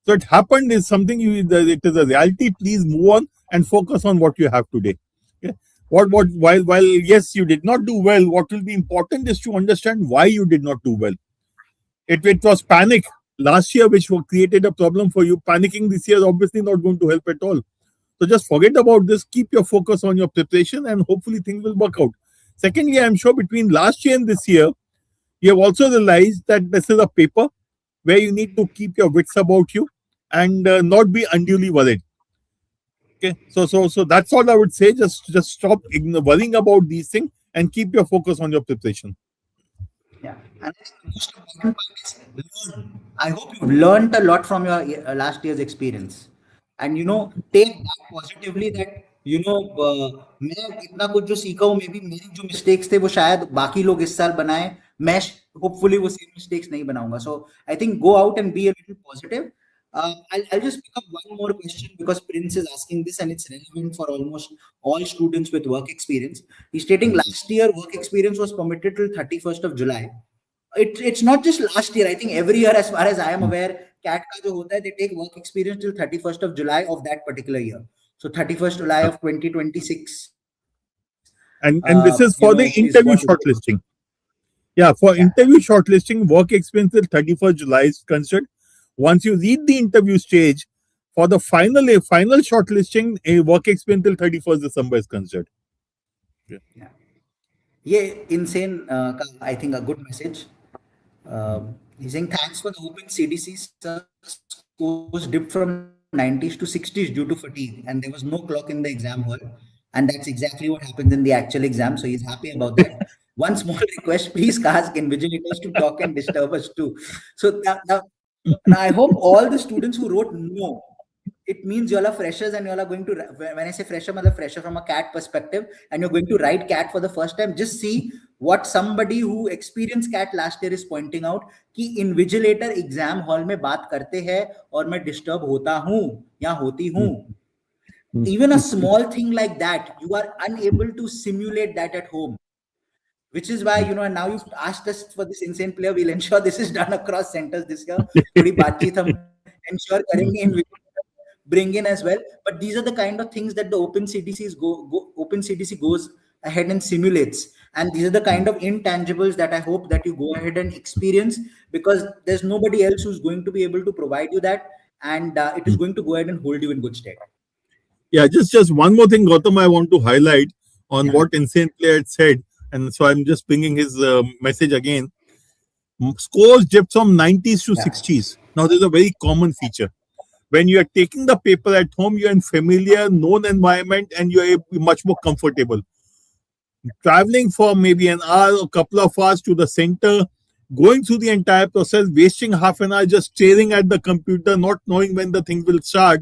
So it happened is something, it is a reality. Please move on and focus on what you have today. Okay? While yes, you did not do well, what will be important is to understand why you did not do well. It was panic last year which created a problem for you. Panicking this year is obviously not going to help at all. So just forget about this, keep your focus on your preparation, and hopefully things will work out. Secondly, I'm sure between last year and this year, you have also realized that this is a paper where you need to keep your wits about you and not be unduly worried. Okay, so that's all I would say. Just stop worrying about these things and keep your focus on your preparation. Yeah. And the most important part is learn. I hope you've learned a lot from your last year's experience. And take that positively that मैं इतना कुछ जो सीखा हूँ may be मेरी जो mistakes थे वो शायद बाकी लोग इस साल बनाए मैं होपफुली वो सेम मिस्टेक्स नहीं बनाऊंगा so I think go out and be a little positive I'll just pick up one more question because Prince is asking this and it's relevant for almost all students with work experience. He's stating last year work experience was permitted till 31st of July. It's not just last year. I think every year, as far as I am aware, CAT ka jo hota hai, they take work experience till 31st of July of that particular year. So 31st July of 2026. And this is for the Is interview what is shortlisting. Yeah, for yeah. interview shortlisting, work experience till 31st July is considered. Once you read the interview stage, for the final shortlisting, a work experience till 31st December is considered. Yeah. Yeah, insane. I think a good message. He's saying thanks for the open CDC. Scores dipped from 90s to 60s due to fatigue, and there was no clock in the exam hall. And that's exactly what happens in the actual exam. So he's happy about that. One small request, please ask invigilators to talk and disturb us too. So now I hope all the students who wrote no, it means you all are freshers and you all are going to, when I say fresher, matlab fresher from a CAT perspective, and you're going to write CAT for the first time, just see what somebody who experienced CAT last year is pointing out कि invigilator exam hall में बात करते हैं और मैं disturb होता हूँ या होती हूँ. Even a small thing like that, you are unable to simulate that at home. Which is why, and now you've asked us for this insane player, we'll ensure this is done across centers this year. थोड़ी बातचीत हम ensure करेंगे in bring in as well. But these are the kind of things that the Open CDCs Open CDC goes ahead and simulates. And these are the kind of intangibles that I hope that you go ahead and experience, because there's nobody else who's going to be able to provide you that. And it is going to go ahead and hold you in good stead. Yeah, just one more thing, Gautam, I want to highlight on what Insane Player said. And so I'm just bringing his message again. Scores dipped from 90s to 60s. Now, there's a very common feature. When you are taking the paper at home, you're in familiar, known environment, and you're much more comfortable. Traveling for maybe an hour or a couple of hours to the center, going through the entire process, wasting half an hour just staring at the computer, not knowing when the thing will start,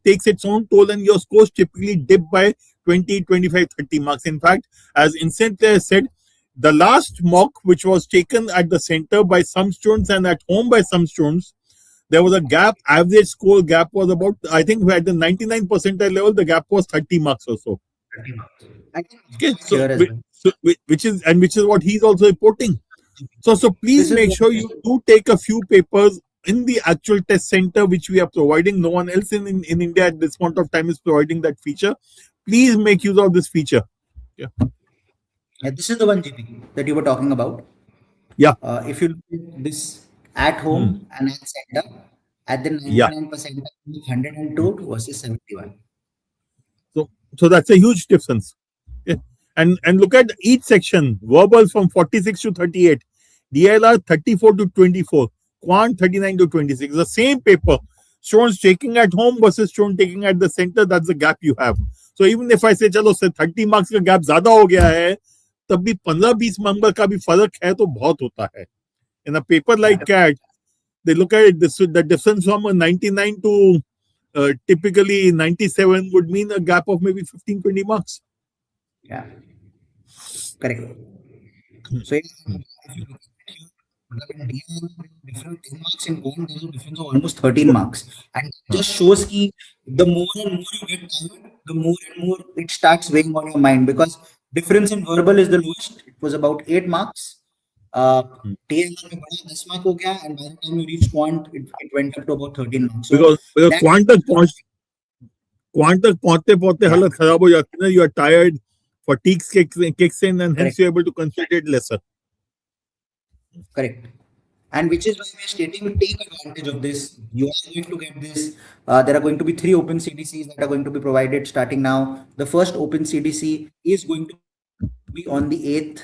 takes its own toll, and your scores typically dip by 20, 25, 30 marks. In fact, as Instant Player said, the last mock, which was taken at the center by some students and at home by some students, there was a gap. Average score gap was about, I think at the 99 percentile level, the gap was 30 marks or so. Okay, which is what he's also reporting. So please make sure you do take a few papers in the actual test center, which we are providing. No one else in India at this point of time is providing that feature. Please make use of this feature. Yeah, this is the one, GP, that you were talking about. Yeah. If you look at this at home and at center, at the 99%, 102 versus 71. So that's a huge difference. Yeah. And look at each section. Verbal from 46 to 38. DLR 34 to 24. Quant 39 to 26. The same paper. Students taking at home versus students taking at the center. That's the gap you have. So even if I say, chalo, 30 marks का gap ज़्यादा हो गया है, तब भी 15-20 number का भी फर्क है तो बहुत होता है. In a paper like CAT, they look at it, the difference from a 99 to typically 97 would mean a gap of maybe 15-20 marks. Yeah, correct. So different 10 marks in one, there's a difference of almost 13 marks. And it just shows that the more and more you get tired, the more and more it starts weighing on your mind, because difference in verbal is the lowest. It was about 8 marks. TLR में बढ़ा 10 mark हो गया, and by the time you reach quant, it went up to about 13 marks. So because quant तक पहुंचते हालत खराब हो जाती है ना. You are tired, fatigue kicks in, and hence you're able to concentrate lesser. Correct. And which is why we're stating, take advantage of this. You are going to get this. There are going to be 3 open CDCs that are going to be provided starting now. The first open CDC is going to be on the 8th.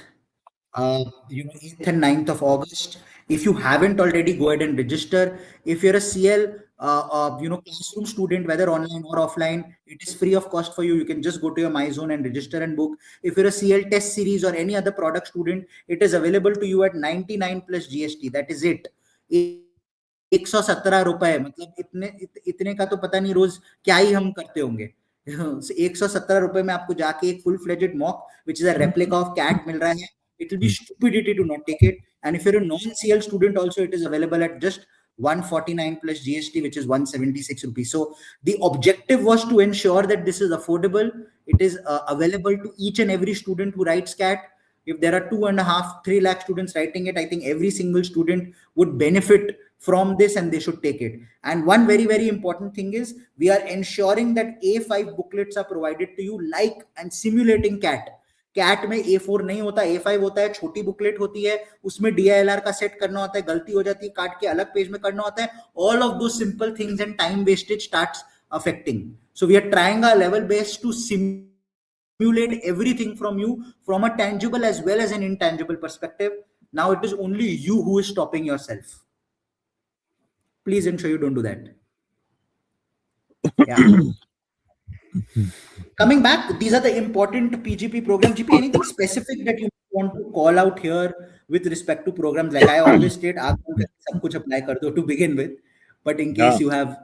8th and 9th of August. If you haven't already, go ahead and register. If you're a CL, classroom student, whether online or offline, it is free of cost for you. You can just go to your MyZone and register and book. If you're a CL test series or any other product student, it is available to you at 99 plus GST. That is it. 117 रुपए, मतलब इतने का तो पता नहीं रोज क्या ही हम करते होंगे। 117 रुपए में आपको जाके एक full fledged mock which is a replica of CAT मिल रहा है। It will be stupidity to not take it. And if you're a non-CL student also, it is available at just 149 plus GST, which is 176 rupees. So the objective was to ensure that this is affordable. It is available to each and every student who writes CAT. If there are 2.5, 3 lakh students writing it, I think every single student would benefit from this and they should take it. And one very, very important thing is we are ensuring that A5 booklets are provided to you like and simulating CAT. Cat में A4 नहीं होता, A5 होता है, छोटी booklet होती है, उसमें DILR का सेट करना होता है, गलती हो जाती है, काट के अलग पेज में करना होता है. All of those simple things and time wastage starts affecting. So we are trying our level best to simulate everything from you from a tangible as well as an intangible perspective. Now it is only you who is stopping yourself. Please ensure you don't do that. Yeah. Coming back, these are the important PGP programs. GP, anything specific that you want to call out here with respect to programs? Like I always state, aap sab kuch apply kar do to begin with. But in case you have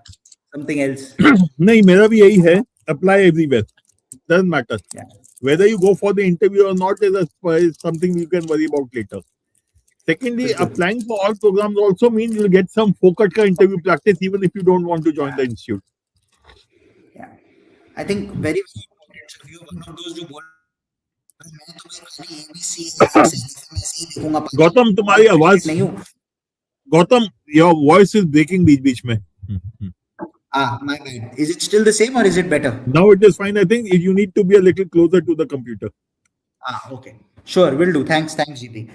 something else. नहीं, मेरा भी यही है. Apply everywhere. Doesn't matter. Yeah. Whether you go for the interview or not is something you can worry about later. Secondly, applying for all programs also means you'll get some focused interview practice even if you don't want to join the institute. Yeah. I think very, very important. So if you're one of those who बोल मैं तुम्हें खाली ABC देखूंगा. गौतम, तुम्हारी आवाज नहीं हूँ. Gautam, your voice is breaking बीच में. My bad. Is it still the same or is it better? Now it is fine. I think you need to be a little closer to the computer. Okay. Sure, will do. Thanks, GP.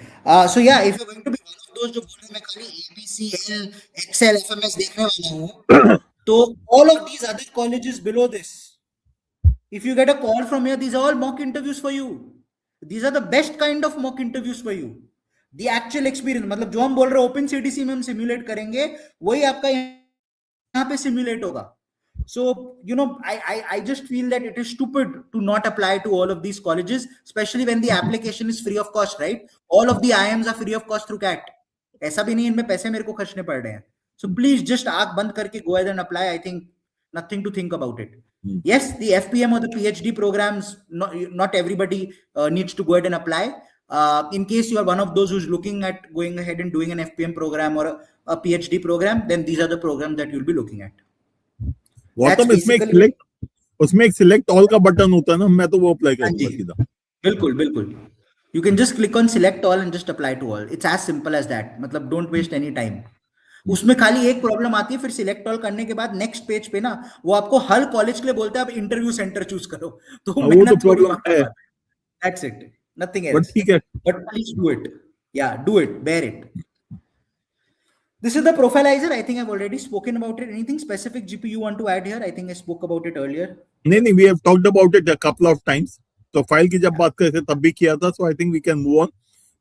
So yeah, if you're going to be one of those जो बोल रहे मैं खाली ABCL, Excel, FMS देखने वाला हूँ, तो all of these other colleges below this, if you get a call from here, these are all mock interviews for you. These are the best kind of mock interviews for you. The actual experience, मतलब जो हम बोल रहे open CDC में हम simulate करेंगे, वही आपका यहाँ पे सिमुलेट होगा. So, I just feel that it is stupid to not apply to all of these colleges, especially when the application is free of cost, right? All of the IIMs are free of cost through CAT. ऐसा भी नहीं इनमें पैसे मेरे को खर्चने पड़ रहे हैं. So please just आँख बंद करके go ahead and apply. I think nothing to think about it. Yes, the FPM or the PhD programs, not everybody needs to go ahead and apply. In case you are one of those who's looking at going ahead and doing an FPM program or a PhD program, then these are the programs that you'll be looking at. उसमें एक select all का button होता है ना, मैं तो वो apply करूंगा सीधा. बिल्कुल. You can just click on select all and just apply to all. It's as simple as that. मतलब don't waste any time. उसमें खाली एक प्रॉब्लम आती है, फिर सिलेक्ट ऑल करने के बाद नेक्स्ट पेज पे ना वो आपको हर कॉलेज के लिए बोलता है आप इंटरव्यू सेंटर चूज करो, तो वो तो प्रॉब्लम है. That's it. Nothing else. But ठीक है. But please do it. Yeah, do it. Bear it. This is the profilizer. I think I've already spoken about it. Anything specific, GP, you want to add here? I think I spoke about it earlier. नहीं, we have talked about it a couple of times. तो file की जब बात करते तब भी किया था. So I think we can move on.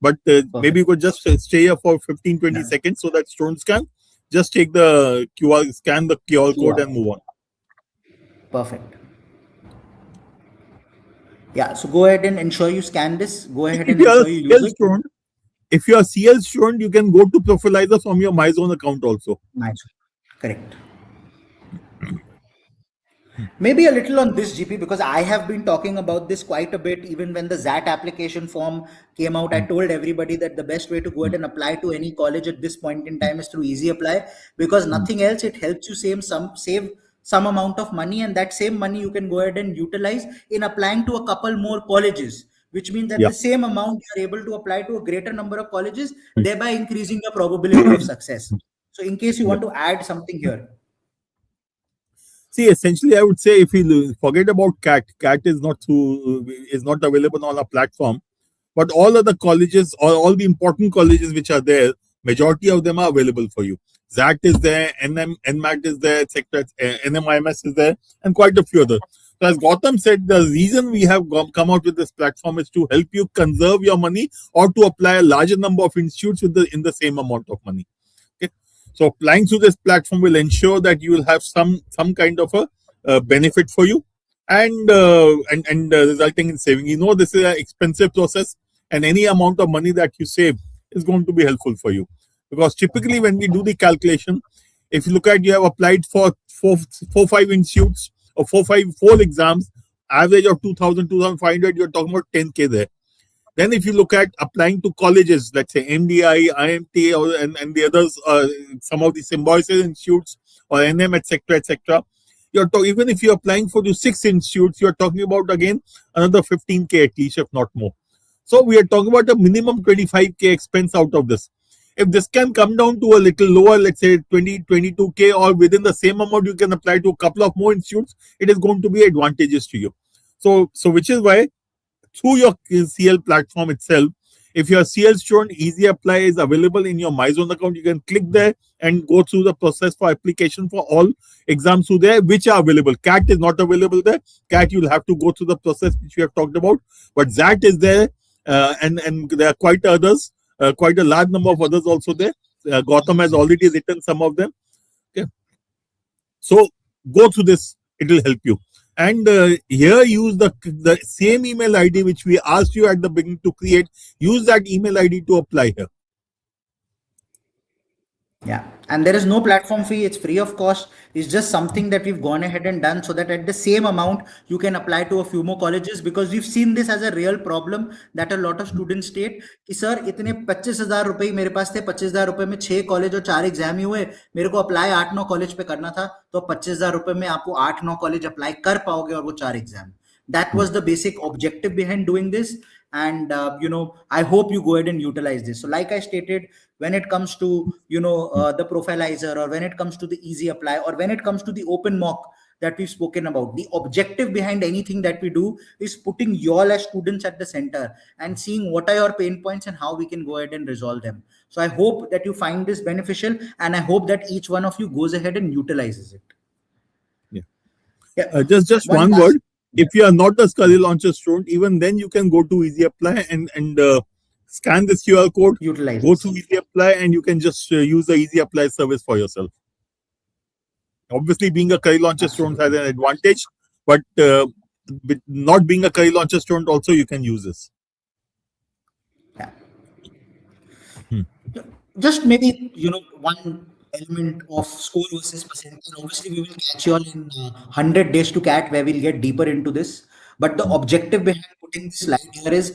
But maybe you could just stay here for 15-20 seconds so that students can just take the scan the QR code and move on. Perfect. Yeah, so go ahead and ensure you scan this. Go ahead and ensure you use it. Student, if you are CL student, you can go to Profilizer from your MyZone account also. MyZone, correct. Maybe a little on this, GP, because I have been talking about this quite a bit. Even when the ZAT application form came out, I told everybody that the best way to go ahead and apply to any college at this point in time is through Easy Apply, because nothing else. It helps you save some amount of money, and that same money you can go ahead and utilize in applying to a couple more colleges, which means that the same amount you are able to apply to a greater number of colleges, thereby increasing the probability of success. So in case you want to add something here. See, essentially, I would say if you forget about CAT is not available on a platform, but all other colleges or all the important colleges which are there, majority of them are available for you. ZAT is there, NMAT is there, NMIMS is there, and quite a few others. So as Gautam said, the reason we have come out with this platform is to help you conserve your money or to apply a larger number of institutes in the same amount of money. Okay, so applying through this platform will ensure that you will have some kind of a benefit for you, and resulting in saving. This is an expensive process, and any amount of money that you save is going to be helpful for you, because typically when we do the calculation, if you look at, you have applied for five institutes or four exams, average of 2,500, you're talking about 10K there. Then if you look at applying to colleges, let's say MDI, IMT, and the others, some of the symbiosis institutes or NM, etc., even if you're applying for the 6 institutes, you're talking about again another 15K at least, if not more. So we are talking about a minimum 25K expense out of this. If this can come down to a little lower, let's say 22K, or within the same amount you can apply to a couple of more institutes, it is going to be advantageous to you. So which is why through your CL platform itself, if your CL student, Easy Apply is available in your MyZone account, you can click there and go through the process for application for all exams through there, which are available. CAT is not available there. CAT, you'll have to go through the process which we have talked about. But ZAT is there, and there are quite others, quite a large number of others also there. Gautam has already written some of them. Okay, so go through this; it will help you. And here, use the same email ID which we asked you at the beginning to create. Use that email ID to apply here. Yeah, and there is no platform fee. It's free of cost. It's just something that we've gone ahead and done so that at the same amount you can apply to a few more colleges, because we've seen this as a real problem that a lot of students state कि sir इतने 25,000 रुपए ही मेरे पास थे, 25,000 रुपए में 6 college और 4 exam ही हुए, मेरे को अप्लाई 8-9 कॉलेज पे करना था, तो 25,000 रुपए में आपको 8-9 कॉलेज अप्लाई कर पाओगे और वो 4 exam. That was the basic objective behind doing this. And I hope you go ahead and utilize this. So like I stated, when it comes to the profilizer, or when it comes to the Easy Apply, or when it comes to the open mock that we've spoken about, the objective behind anything that we do is putting you all as students at the center and seeing what are your pain points and how we can go ahead and resolve them. So I hope that you find this beneficial, and I hope that each one of you goes ahead and utilizes it. Yeah. Just one word. If you are not a Career Launcher student, even then you can go to Easy Apply and scan this QR code, utilize go to Easy Apply, and you can just use the Easy Apply service for yourself. Obviously, being a Career Launcher student has an advantage, but with not being a Career Launcher student also, you can use this. Yeah. Just maybe, one element of score versus percentile. Obviously, we will catch you all in 100 days to CAT, where we'll get deeper into this. But the objective behind putting this slide here is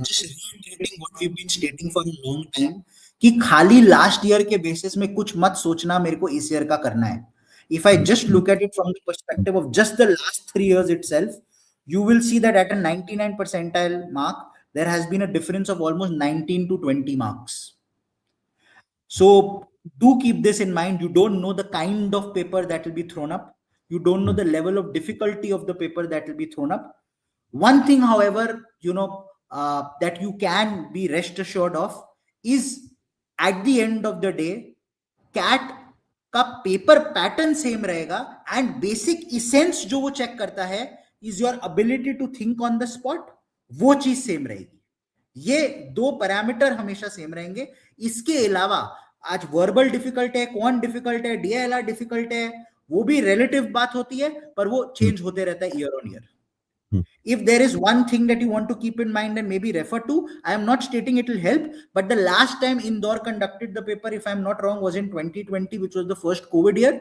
just reiterating what we've been stating for a long time, कि खाली last year के basis में कुछ मत सोचना मेरे को इस year का करना है. If I just look at it from the perspective of just the last 3 years itself, you will see that at a 99 percentile mark, there has been a difference of almost 19 to 20 marks. So do keep this in mind. You don't know the kind of paper that will be thrown up. You don't know the level of difficulty of the paper that will be thrown up. One thing, however, that you can be rest assured of is, at the end of the day, CAT का paper pattern same रहेगा, and basic essence जो वो check करता है is your ability to think on the spot, वो चीज same रहेगी. ये 2 पैरामीटर हमेशा सेम रहेंगे. इसके अलावा आज वर्बल डिफिकल्ट है, क्वांट डिफिकल्ट है, डीएलआर डिफिकल्ट है, वो भी रिलेटिव बात होती है, पर वो चेंज होते रहता है year on year. If there is one thing that you want to keep in mind and maybe refer to, I am not stating it will help, but the last time Indore conducted the paper, if I'm not wrong, was in 2020, which was the first COVID year.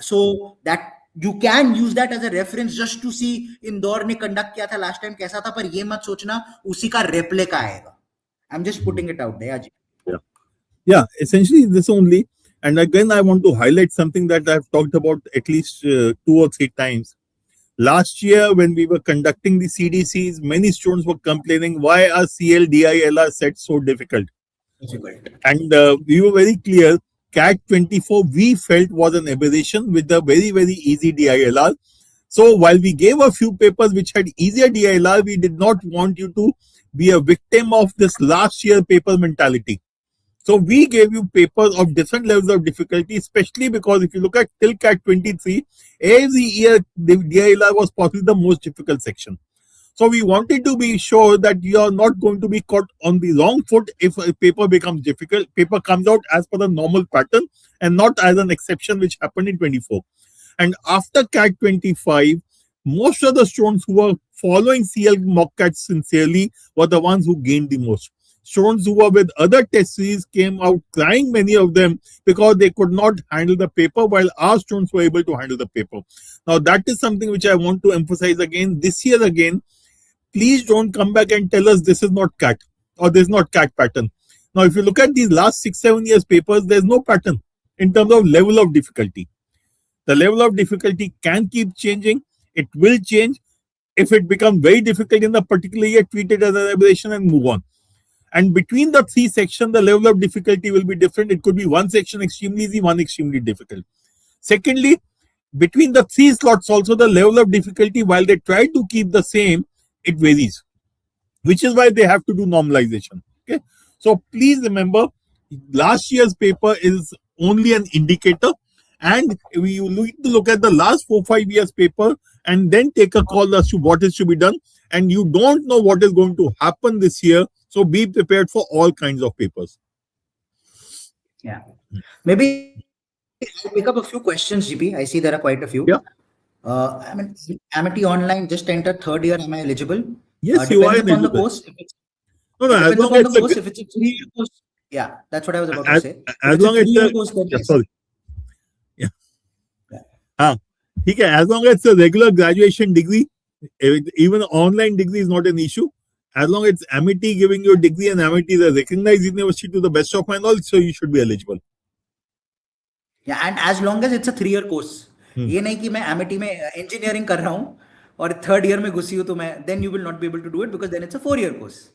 So that you can use that as a reference just to see Indore ने conduct किया था last time कैसा था, पर ये मत सोचना उसी का replica आएगा. I'm just putting it out there. Yeah, essentially this only. And again, I want to highlight something that I've talked about at least 2 or 3 times. Last year, when we were conducting the CDCs, many students were complaining, why are CL, DILR sets so difficult? And we were very clear, CAT 24 we felt was an aberration with a very, very easy DILR. So while we gave a few papers which had easier DILR, we did not want you to be a victim of this last year paper mentality. So we gave you papers of different levels of difficulty, especially because if you look at till CAT 23, every year the DILR was possibly the most difficult section. So we wanted to be sure that you are not going to be caught on the wrong foot if a paper becomes difficult. Paper comes out as per the normal pattern and not as an exception which happened in 24. And after CAT 25, most of the students who were following CL mock CAT sincerely were the ones who gained the most. Students who were with other test series came out crying, many of them, because they could not handle the paper, while our students were able to handle the paper. Now, that is something which I want to emphasize again. This year again, please don't come back and tell us this is not CAT or this is not CAT pattern. Now, if you look at these last 6-7 years papers, there's no pattern in terms of level of difficulty. The level of difficulty can keep changing. It will change. If it becomes very difficult in the particular year, treat it as an aberration and move on. And between the three sections, the level of difficulty will be different. It could be one section extremely easy, one extremely difficult. Secondly, between the three slots also, the level of difficulty, while they try to keep the same, it varies, which is why they have to do normalization. Okay, so please remember, last year's paper is only an indicator, and we need to look at the last 4-5 years paper and then take a call as to what is to be done. And you don't know what is going to happen this year, so be prepared for all kinds of papers. Yeah, maybe I'll pick up a few questions, GP. I see there are quite a few. Yeah. I mean, Amity Online just entered third year. Am I eligible? Yes, you are eligible. The course. If it's, depends upon the course. If it's a 3-year course, yeah, that's what I was about to say. As long as it's a course, then yeah, sorry. Yeah. As long as it's a regular graduation degree, even online degree is not an issue. As long as it's Amity giving you a degree and Amity is a recognized university to the best of my knowledge, so you should be eligible. Yeah, and as long as it's a 3-year course. ये नहीं कि मैं Amity में engineering कर रहा हूँ और third year में घुसी हूँ तो मैं, then you will not be able to do it because then it's a 4-year course.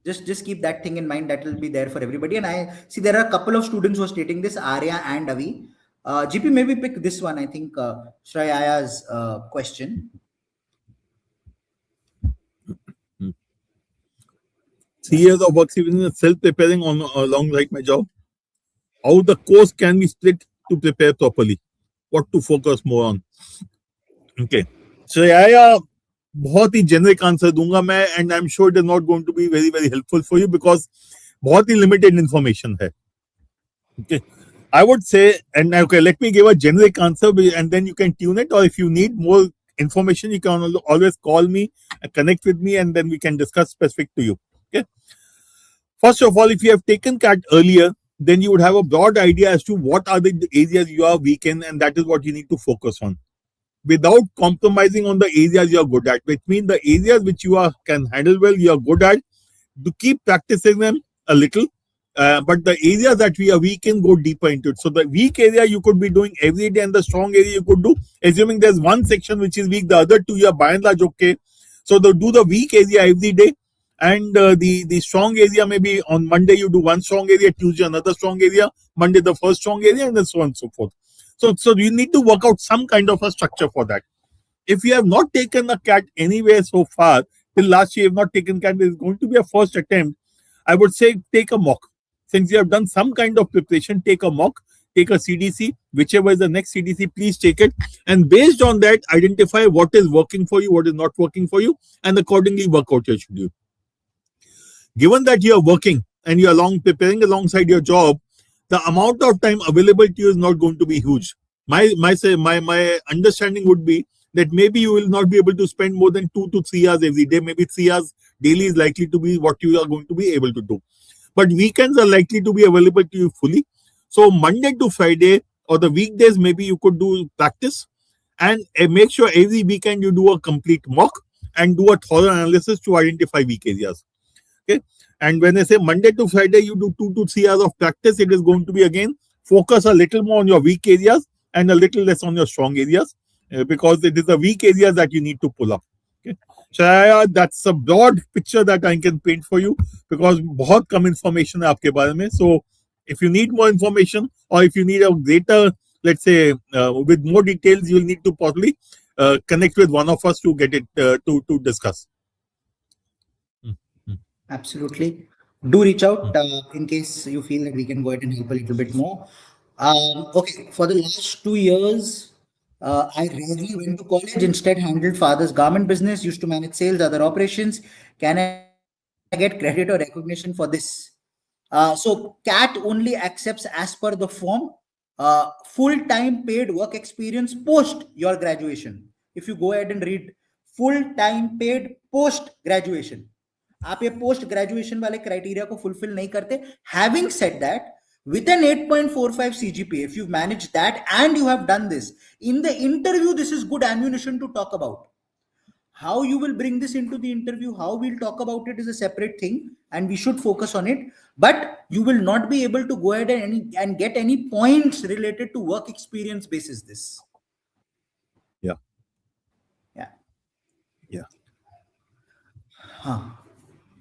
Just keep that thing in mind. That will be there for everybody. And I see there are a couple of students who are stating this, Arya and Avi. GP, maybe pick this one. I think Shraya's question. 3 years of work experience self-preparing alongside my job. How the course can be split to prepare properly. What to focus more on. Okay. Shraya, बहुत ही generic answer दूंगा मैं, and I am sure it is not going to be very very helpful for you because बहुत ही limited information है. Okay, I would say, and okay, let me give a generic answer, and then you can tune it, or if you need more information, you can always call me, connect with me, and then we can discuss specific to you. Okay. First of all, if you have taken CAT earlier, then you would have a broad idea as to what are the areas you are weak in, and that is what you need to focus on, without compromising on the areas you are good at. Which means the areas which you can handle well, you are good at, to keep practicing them a little. But the areas that we are weak in, go deeper into it. So the weak area you could be doing every day, and the strong area you could do, assuming there's one section which is weak, the other two you are by and large okay. So do the weak area every day, and the strong area, maybe on Monday you do one strong area, Tuesday another strong area, Monday the first strong area, and then so on and so forth. So you need to work out some kind of a structure for that. If you have not taken a CAT anywhere so far, till last year you have not taken CAT, there is going to be a first attempt. I would say take a mock. Since you have done some kind of preparation, take a mock, take a CDC, whichever is the next CDC, please take it. And based on that, identify what is working for you, what is not working for you, and accordingly work out your schedule. Given that you are working and you are preparing alongside your job, the amount of time available to you is not going to be huge. My understanding would be that maybe you will not be able to spend more than 2 to 3 hours every day. Maybe 3 hours daily is likely to be what you are going to be able to do. But weekends are likely to be available to you fully. So Monday to Friday or the weekdays, maybe you could do practice, and make sure every weekend you do a complete mock and do a thorough analysis to identify weak areas. Okay. And when I say Monday to Friday, you do 2 to 3 hours of practice, it is going to be again focus a little more on your weak areas and a little less on your strong areas, because it is the weak areas that you need to pull up. Okay. Shaya, that's a broad picture that I can paint for you, because बहुत कम information है आपके बारे में. So if you need more information, or if you need a greater, let's say, with more details, you will need to possibly connect with one of us to get it to discuss. Absolutely. Do reach out in case you feel that we can go ahead and help a little bit more. Okay, for the last 2 years, I rarely went to college. Instead, handled father's garment business. Used to manage sales, other operations. Can I get credit or recognition for this? So CAT only accepts as per the form full-time paid work experience post your graduation. If you go ahead and read full-time paid post graduation, आप ये post graduation वाले criteria को fulfil नहीं करते. Having said that, with an 8.45 CGPA, if you've managed that and you have done this in the interview, this is good ammunition to talk about. How you will bring this into the interview, how we'll talk about it is a separate thing, and we should focus on it. But you will not be able to go ahead and get any points related to work experience basis this. Yeah.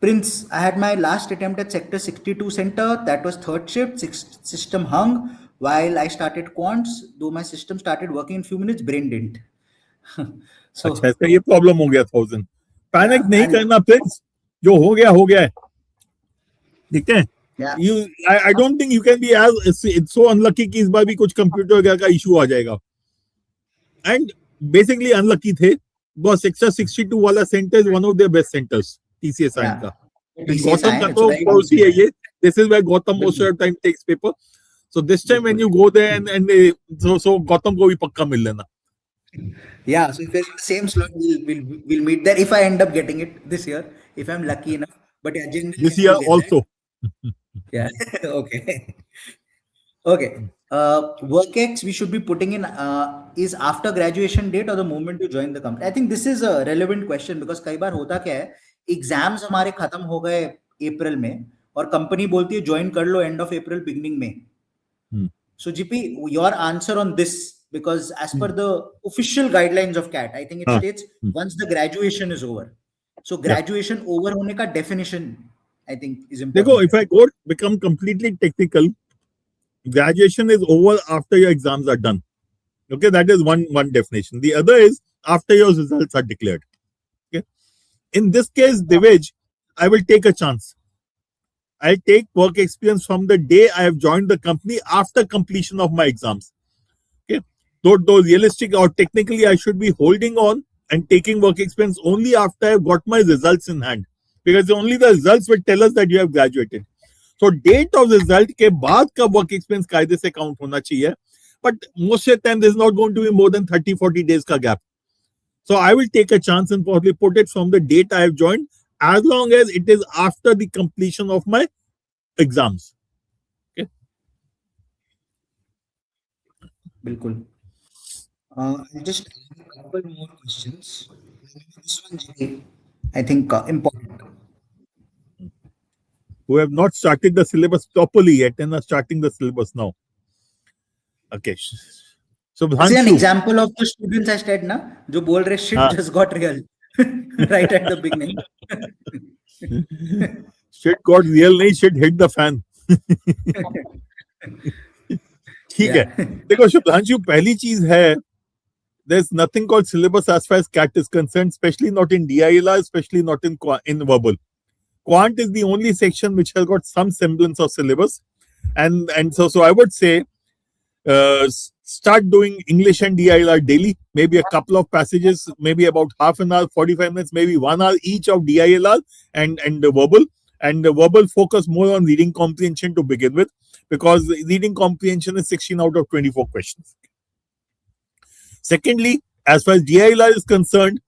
Prince, I had my last attempt at Sector 62 Center. That was third shift. System hung while I started quants. Though my system started working in few minutes, brain didn't. So, अच्छा, इसका ये problem हो गया 1000. Panic नहीं करना Prince, जो हो गया है. ठीक है. I don't think you can be as it's so unlucky कि इस बार भी कुछ कंप्यूटर वगैरह का इशू आ जाएगा. And basically unlucky थे. बस Sector 62 वाला center is one of their best centers. TCS का. Gautam का तो policy है ये. This is where Gautam most of the time takes paper. So this time when you go there and so Gautam को भी पक्का मिल लेना. Yeah, so if it's the same slot, we'll meet there if I end up getting it this year, if I'm lucky enough. But yeah, generally this year also. Yeah. Okay. WorkX we should be putting in is after graduation date or the moment you join the company. I think this is a relevant question because कई बार होता क्या है, exams हमारे खत्म हो गए अप्रैल में और कंपनी बोलती है ज्वाइन कर लो एंड ऑफ अप्रैल बिगनिंग में. So GP, your answer on this, because as per the official guidelines of CAT, I think it states once the graduation is over. So graduation over होने का definition I think is important. देखो, if I go become completely technical, graduation is over after your exams are done. Okay, that is one definition. The other is after your results are declared. Okay, in this case, Divij, I will take a chance. I'll take work experience from the day I have joined the company after completion of my exams. Okay, though realistic or technically, I should be holding on and taking work experience only after I've got my results in hand, because only the results will tell us that you have graduated. So date of result के बाद का work experience कायदे से count होना चाहिए. But most of the time, there's not going to be more than 30-40 days का gap. So I will take a chance and probably put it from the date I have joined, as long as it is after the completion of my exams. Okay. Bilkul. I'll just add a couple more questions. This one, I think, important. Who have not started the syllabus properly yet and are starting the syllabus now. Okay. So this is an example of the students I said na, जो बोल रहे shit just got real right at the beginning. Shit got real नहीं, shit hit the fan. ठीक है. देखो शुभ्रांशु, पहली चीज है, there's nothing called syllabus as far as CAT is concerned, especially not in DILR, especially not in verbal. Quant is the only section which has got some semblance of syllabus, and so I would say start doing English and DILR daily, maybe a couple of passages, maybe about half an hour, 45 minutes, maybe 1 hour each of DILR and the verbal. And the verbal focus more on reading comprehension to begin with, because reading comprehension is 16 out of 24 questions. Secondly, as far as DILR is concerned,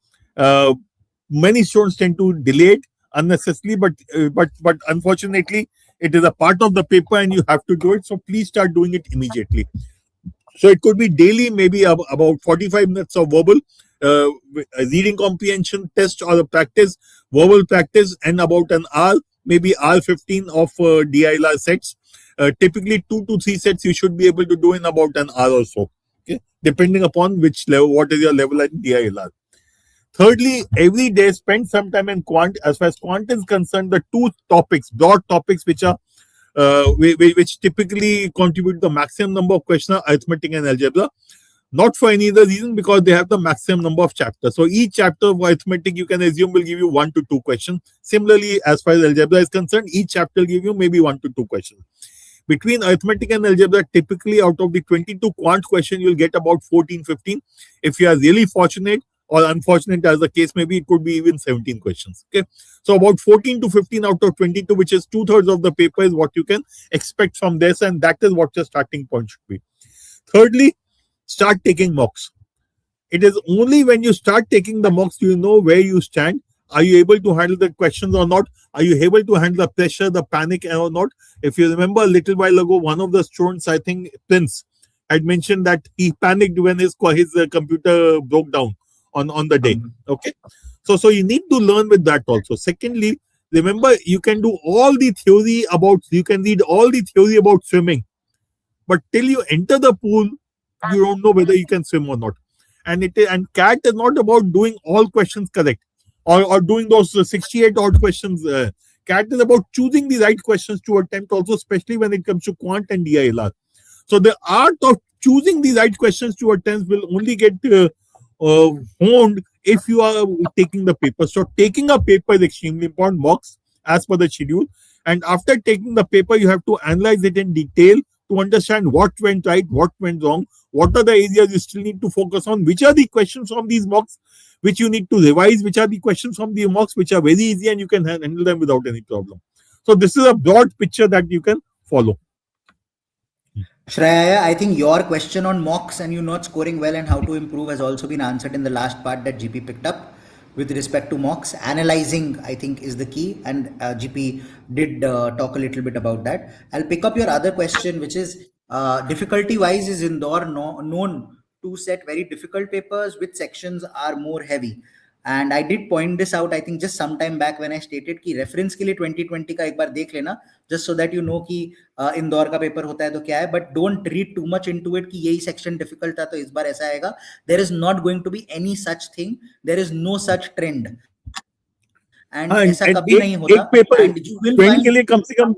many students tend to delay it unnecessarily, but unfortunately, it is a part of the paper and you have to do it. So please start doing it immediately. So it could be daily, maybe about 45 minutes of verbal, reading comprehension test or a practice, verbal practice, and about an hour, maybe hour 15 of DILR sets. Typically 2 to 3 sets you should be able to do in about an hour or so. Okay, depending upon which level, what is your level at DILR. Thirdly, every day spend some time in quant. As far as quant is concerned, the 2 topics, broad topics, which are which typically contribute the maximum number of questions, arithmetic and algebra. Not for any other reason, because they have the maximum number of chapters. So each chapter of arithmetic, you can assume, will give you 1 to 2 questions. Similarly, as far as algebra is concerned, each chapter will give you maybe 1 to 2 questions. Between arithmetic and algebra, typically out of the 22 quant questions, you'll get about 14, 15. If you are really fortunate or unfortunate, as the case may be, it could be even 17 questions. Okay. So about 14 to 15 out of 22, which is 2/3 of the paper, is what you can expect from this, and that is what your starting point should be. Thirdly, start taking mocks. It is only when you start taking the mocks you know where you stand. Are you able to handle the questions or not? Are you able to handle the pressure, the panic or not? If you remember a little while ago, one of the students, I think Prince, had mentioned that he panicked when his computer broke down on the day. Okay. So you need to learn with that also. Secondly, remember, you can do all the theory about, you can read all the theory about swimming, but till you enter the pool, you don't know whether you can swim or not. And CAT is not about doing all questions correct, or doing those 68 odd questions. CAT is about choosing the right questions to attempt also, especially when it comes to quant and DILR. So the art of choosing the right questions to attempt will only get honed if you are taking the paper. So taking a paper is extremely important, mocks as per the schedule. And after taking the paper, you have to analyze it in detail to understand what went right, what went wrong, what are the areas you still need to focus on, which are the questions from these mocks which you need to revise, which are the questions from the mocks which are very easy and you can handle them without any problem. So this is a broad picture that you can follow. Shreya, I think your question on mocks and you not scoring well and how to improve has also been answered in the last part that GP picked up with respect to mocks. Analyzing, I think, is the key, and GP did talk a little bit about that. I'll pick up your other question, which is difficulty-wise, is Indore known to set very difficult papers which sections are more heavy? And I did point this out, I think, just some time back when I stated कि reference के लिए 2020 का एक बार देख लेना, just so that you know कि इंदौर का paper होता है तो क्या है, but don't read too much into it कि यही section difficult था तो इस बार ऐसा आएगा. There is not going to be any such thing. There is no such trend. And ऐसा कभी नहीं होता. एक paper And you will trend find के लिए कम से कम,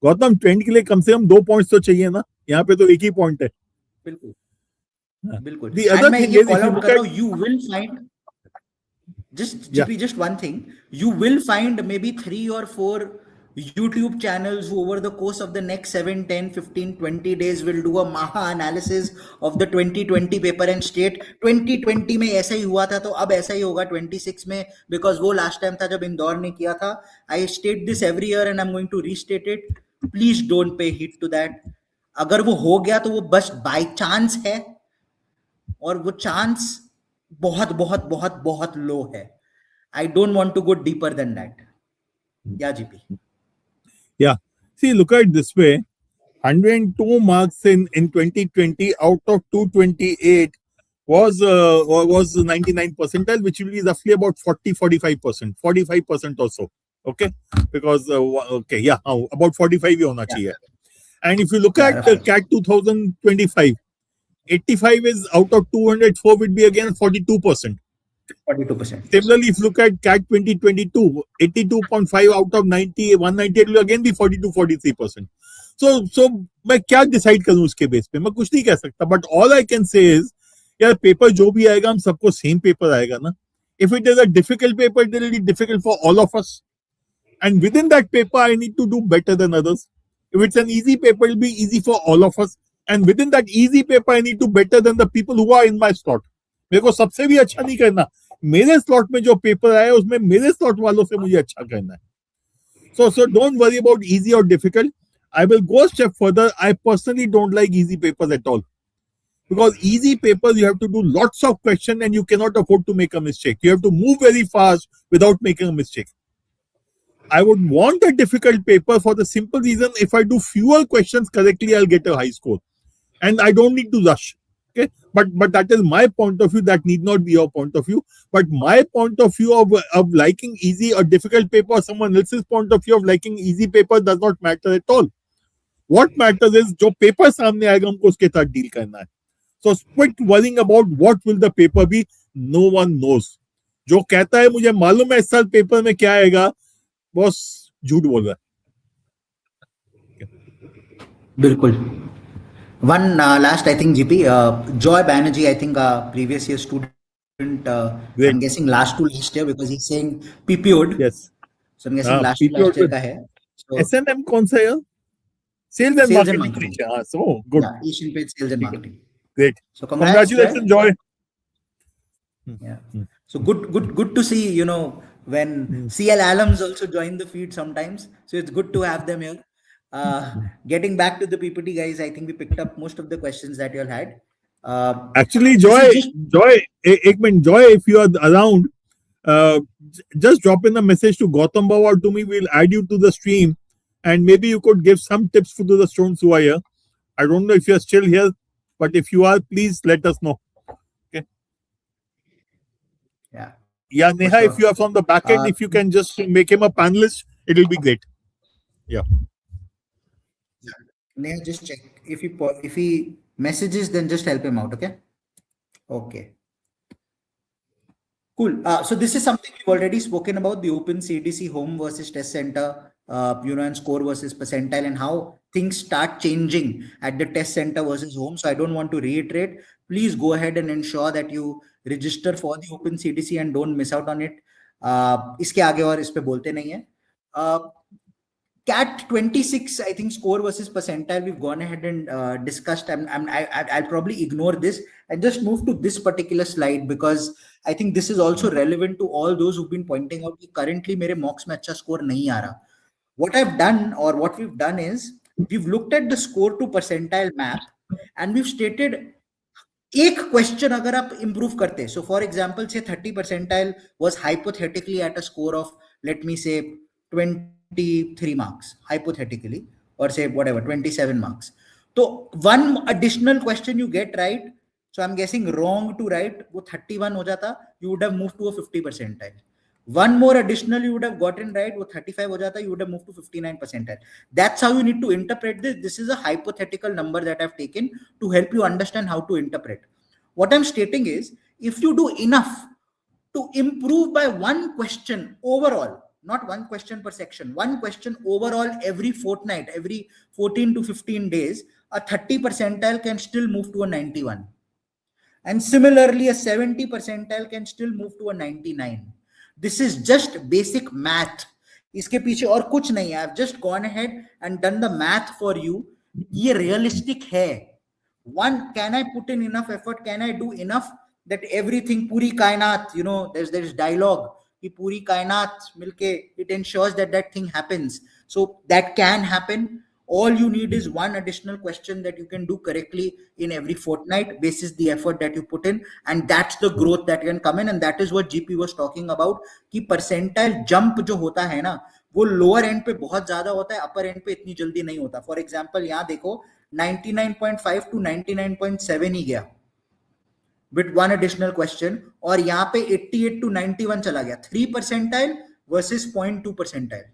गौतम, ट्रेंड के लिए कम से कम 2 पॉइंट्स तो चाहिए ना. यहाँ पे तो एक ही पॉइंट है. बिल्कुल बिल्कुल. The other मैं thing ये is, call if you out look कर रहा at, हूँ, you will find just one thing, you will find maybe 3 or 4 YouTube channels who over the course of the next 7, 10, 15, 20 days will do a maha analysis of the 2020 paper and state 2020 में ऐसा ही हुआ था तो अब ऐसा ही होगा 26 में, because वो last time था जब इंदौर ने किया था. I state this every year and I'm going to restate it. Please don't pay heed to that. अगर वो हो गया तो वो बस by chance है, और वो चांस बहुत बहुत बहुत बहुत लो है. I don't want to go deeper than that. Yeah, GP. yeah, see, look at it this way. 102 marks in 2020 out of 228 was 99 percentile, which will be roughly about 40-45%, 45% or so. Okay, because okay, yeah, about 45 ही होना चाहिए. And if you look at CAT 2025, 85 is out of 204 would be again 42%. 42%. Similarly, if you look at CAT 2022, 82.5 out of 90, 198 will again be 42-43%. So मैं क्या decide करूं उसके base पे? मैं कुछ नहीं कह सकता. But all I can say is, यार पेपर जो भी आएगा हम सबको सेम पेपर आएगा ना. If it is a difficult paper, it will be difficult for all of us. And within that paper, I need to do better than others. If it's an easy paper, it will be easy for all of us. And within that easy paper, I need to better than the people who are in my slot. मेरे को सबसे भी अच्छा नहीं करना. मेरे slot में जो पेपर आया उसमें मेरे स्लॉट वालों से मुझे अच्छा करना है. So don't worry about easy or difficult. I will go a step further. I personally don't like easy papers at all. Because easy papers, you have to do lots of questions and you cannot afford to make a mistake. You have to move very fast without making a mistake. I would want a difficult paper for the simple reason, if I do fewer questions correctly, I'll get a high score. And I don't need to rush. Okay, but that is my point of view. That need not be your point of view. But my point of view of liking easy or difficult paper, or someone else's point of view of liking easy paper does not matter at all. What matters is जो paper सामने आएगा हमको उसके साथ deal करना है. So quit worrying about what will the paper be. No one knows. जो कहता है मुझे मालूम है इस साल पेपर में क्या आएगा, बस झूठ बोल रहा है. बिल्कुल. One last, I think, GP, Joy Banerjee, I think previous year student, I'm guessing Great. last to last year because he's saying PPO'd. Yes. So I'm guessing last to last PPO year का with है. So S&M कौन सा है? Sales and sales and marketing. marketing. So good. Yeah, Asian Paid Sales and ठीक है. Marketing. Great. So congrats, Joy. Congratulations, Joy. Yeah. So good to see, when CL alums also join the feed sometimes. So it's good to have them here. Getting back to the PPT, guys, I think we picked up most of the questions that you all had. Actually, This is just एक minute, Joy, if you are around, just drop in a message to Gautam Bhav or to me. We'll add you to the stream, and maybe you could give some tips to the students who are here. I don't know if you are still here, but if you are, please let us know. Okay. yeah, Yeah, for Neha, if you sure. are from the back end, if you can just make him a panelist, it will be great. Yeah. Neha, just check if he messages, then just help him out. Okay. Okay. Cool. So this is something we've already spoken about, the open CDC home versus test center, and score versus percentile, and how things start changing at the test center versus home. So I don't want to reiterate. Please go ahead and ensure that you register for the open CDC and don't miss out on it. इसके आगे और इस पे बोलते नहीं है. CAT 26, I think score versus percentile, we've gone ahead and discussed. I'll probably ignore this and just move to this particular slide because I think this is also relevant to all those who've been pointing out that currently मेरे mocks में अच्छा score नहीं आ रहा. What I've done or what we've done is we've looked at the score to percentile map and we've stated एक question अगर आप improve करते, so for example say 30 percentile was hypothetically at a score of, let me say, 23 marks hypothetically, or say whatever 27 marks. So one additional question you get right, so I'm guessing wrong to right, वो 31 हो जाता, you would have moved to a 50 percentile. One more additional you would have gotten right, वो 35 हो जाता, you would have moved to 59 percentile. That's how you need to interpret this. This is a hypothetical number that I've taken to help you understand how to interpret. What I'm stating is, if you do enough to improve by one question overall, not one question per section, one question overall every fortnight, every 14 to 15 days, a 30 percentile can still move to a 91. And similarly, a 70 percentile can still move to a 99. This is just basic math. इसके पीछे और कुछ नहीं है. I've just gone ahead and done the math for you. ये realistic है. One, can I put in enough effort? Can I do enough that everything, पूरी कायनात, there's dialogue कि पूरी कायनात मिलके, it ensures that that thing happens. So that can happen. All you need is one additional question that you can do correctly in every fortnight basis the effort that you put in, and that's the growth that can come in. And that is what GP was talking about कि percentile jump जो होता है ना, वो lower end पे बहुत ज्यादा होता है, upper end पे इतनी जल्दी नहीं होता. For example, यहाँ देखो 99.5 to 99.7 ही गया with one additional question, और यहाँ पे 88 to 91 चला गया, 3 percentile versus 0.2 percentile.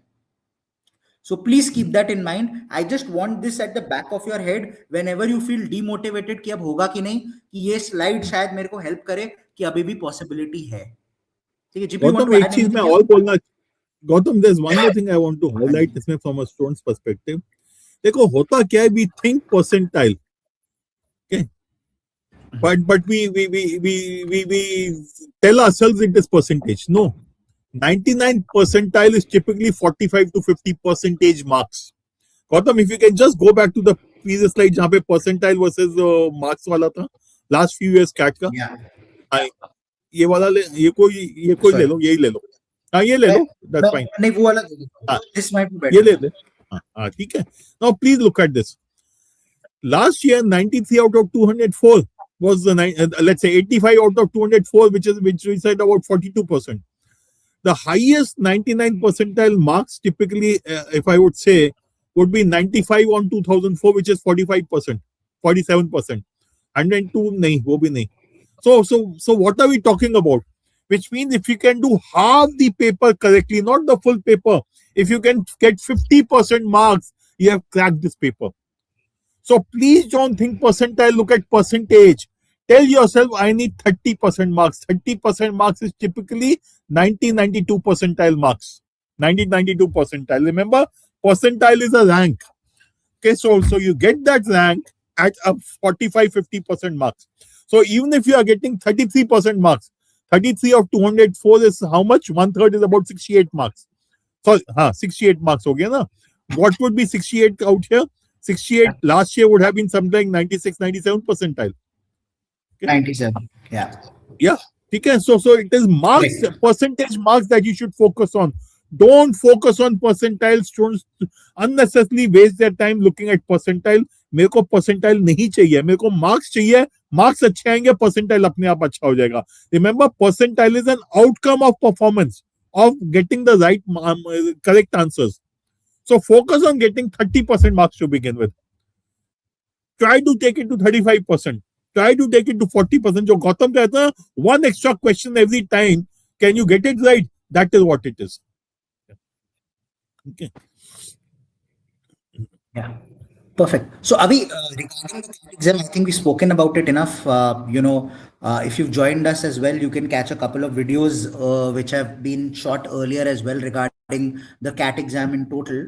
So please keep that in mind. I just want this at the back of your head whenever you feel demotivated कि अब होगा कि नहीं, कि ये slide शायद मेरे को help करे कि अभी भी possibility है. ठीक है, GP, you want Gautam, to एक add चीज मैं anything और here? बोलना, Gautam, there's one more thing I want to highlight इसमें from a student's perspective. देखो होता क्या है, we think percentile, okay, but we tell ourselves it is percentage. No, 99 percentile is typically 45 to 50 percentage marks. Gautam, if you can just go back to the previous slide जहाँ पे percentile versus marks वाला था, last few years CAT का, Yeah. ये वाला ले, ये कोई ले लो, यही ले लो, हाँ ये ले लो, that's fine. नहीं, वो वाला this might be better. ये ले ले, हाँ ठीक है. Now please look at this. Last year 93 out of 204 was the let's say 85 out of 204, which we said about 42%. The highest 99 percentile marks typically, if I would say, would be 95 on 2004, which is 45%, 47%. 102 nahi, wo bhi nahi. So what are we talking about? Which means if you can do half the paper correctly, not the full paper, if you can get 50% marks, you have cracked this paper. So please don't think percentile, look at percentage. Tell yourself, I need 30% marks. 30% marks is typically 92 percentile marks. 92 percentile. Remember, percentile is a rank. Okay, so you get that rank, at a 45-50% marks. So even if you are getting 33% marks, 33 of 204 is how much? One third is about 68 marks. So 68 marks हो गया ना. What would be 68 out here? 68 last year would have been something like 96, 97 percentile. Okay? 97. Yeah. Yeah. Okay. So it is marks, Right. percentage marks that you should focus on. Don't focus on percentile. Students unnecessarily waste their time looking at percentile. मेरे को percentile नहीं चाहिए, मेरे को marks चाहिए. Marks अच्छे आएंगे, percentile अपने आप अच्छा हो जाएगा. Remember, percentile is an outcome of performance, of getting the right correct answers. So focus on getting 30% marks to begin with. Try to take it to 35%. Try to take it to 40%. जो गौतम कहता है, one extra question every time. Can you get it right? That is what it is. Okay. Yeah. Perfect. So, Avi, regarding the CAT exam, I think we've spoken about it enough. If you've joined us as well, you can catch a couple of videos which have been shot earlier as well regarding the CAT exam in total.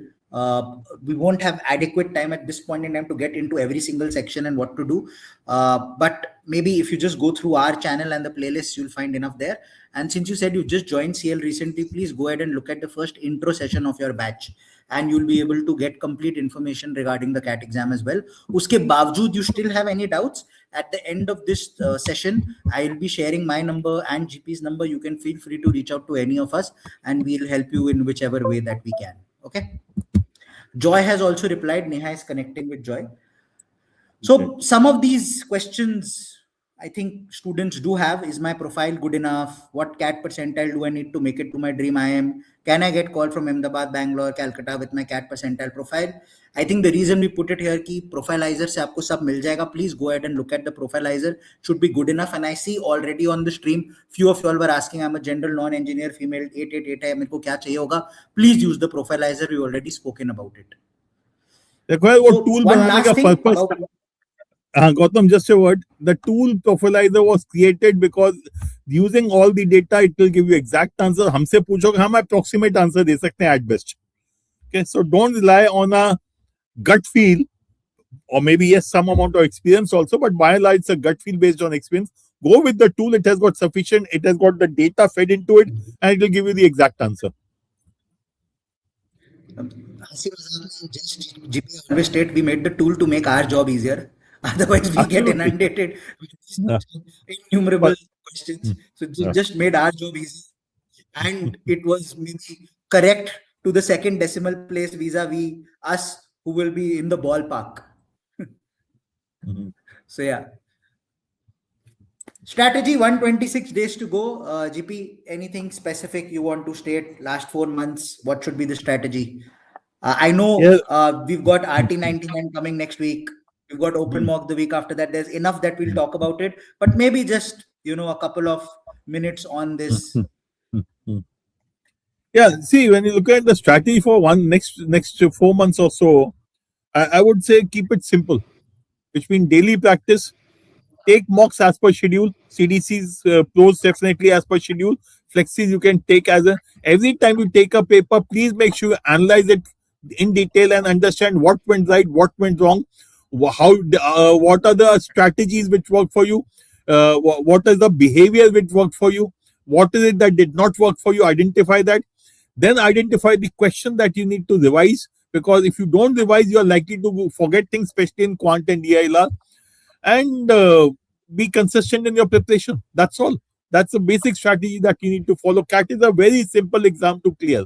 We won't have adequate time at this point in time to get into every single section and what to do. But maybe if you just go through our channel and the playlist, you'll find enough there. And since you said you just joined CL recently, please go ahead and look at the first intro session of your batch, and you'll be able to get complete information regarding the CAT exam as well. Uske baavjood you still have any doubts, at the end of this session, I'll be sharing my number and GP's number. You can feel free to reach out to any of us and we'll help you in whichever way that we can. Okay. Joy has also replied. Neha is connecting with Joy. So some of these questions I think students do have: is my profile good enough? What CAT percentile do I need to make it to my dream IIM? Can I get called from Ahmedabad, Bangalore, Calcutta with my CAT percentile profile? I think the reason we put it here कि profilizer से आपको सब मिल जाएगा. Please go ahead and look at the profilizer. Should be good enough. And I see already on the stream, few of you all were asking, I'm a general non-engineer, female, 888 है, मेरे को क्या चाहिए होगा? Please use the profilizer. We already spoken about it. देखो वो tool बनाने का purpose. Gautam, just a word. The tool profilizer was created because using all the data, it will give you exact answer. हमसे पूछोगे, हम approximate answer दे सकते हैं at best. Okay, so don't rely on a gut feel, or maybe yes, some amount of experience also, but by and large, it's a gut feel based on experience. Go with the tool. It has got sufficient. It has got the data fed into it, and it will give you the exact answer. Just GP always state we made the tool to make our job easier. Otherwise, we get inundated with innumerable questions. So it just made our job easy. And it was maybe correct to the second decimal place vis-a-vis us who will be in the ballpark. So yeah. Strategy, 126 days to go. GP, anything specific you want to state? Last 4 months, what should be the strategy? I know we've got RT99 coming next week. We've got open mock the week after that. There's enough that we'll talk about it, but maybe just, a couple of minutes on this. Yeah, see, when you look at the strategy for next 4 months or so, I would say keep it simple, which means daily practice. Take mocks as per schedule. CDCs, pros definitely as per schedule. Flexis you can take every time you take a paper, please make sure you analyze it in detail and understand what went right, what went wrong, what are the strategies which work for you, what is the behavior which worked for you, what is it that did not work for you, identify that. Then identify the question that you need to revise, because if you don't revise, you are likely to forget things, especially in quant and DILR. And be consistent in your preparation. That's all. That's the basic strategy that you need to follow. CAT is a very simple exam to clear.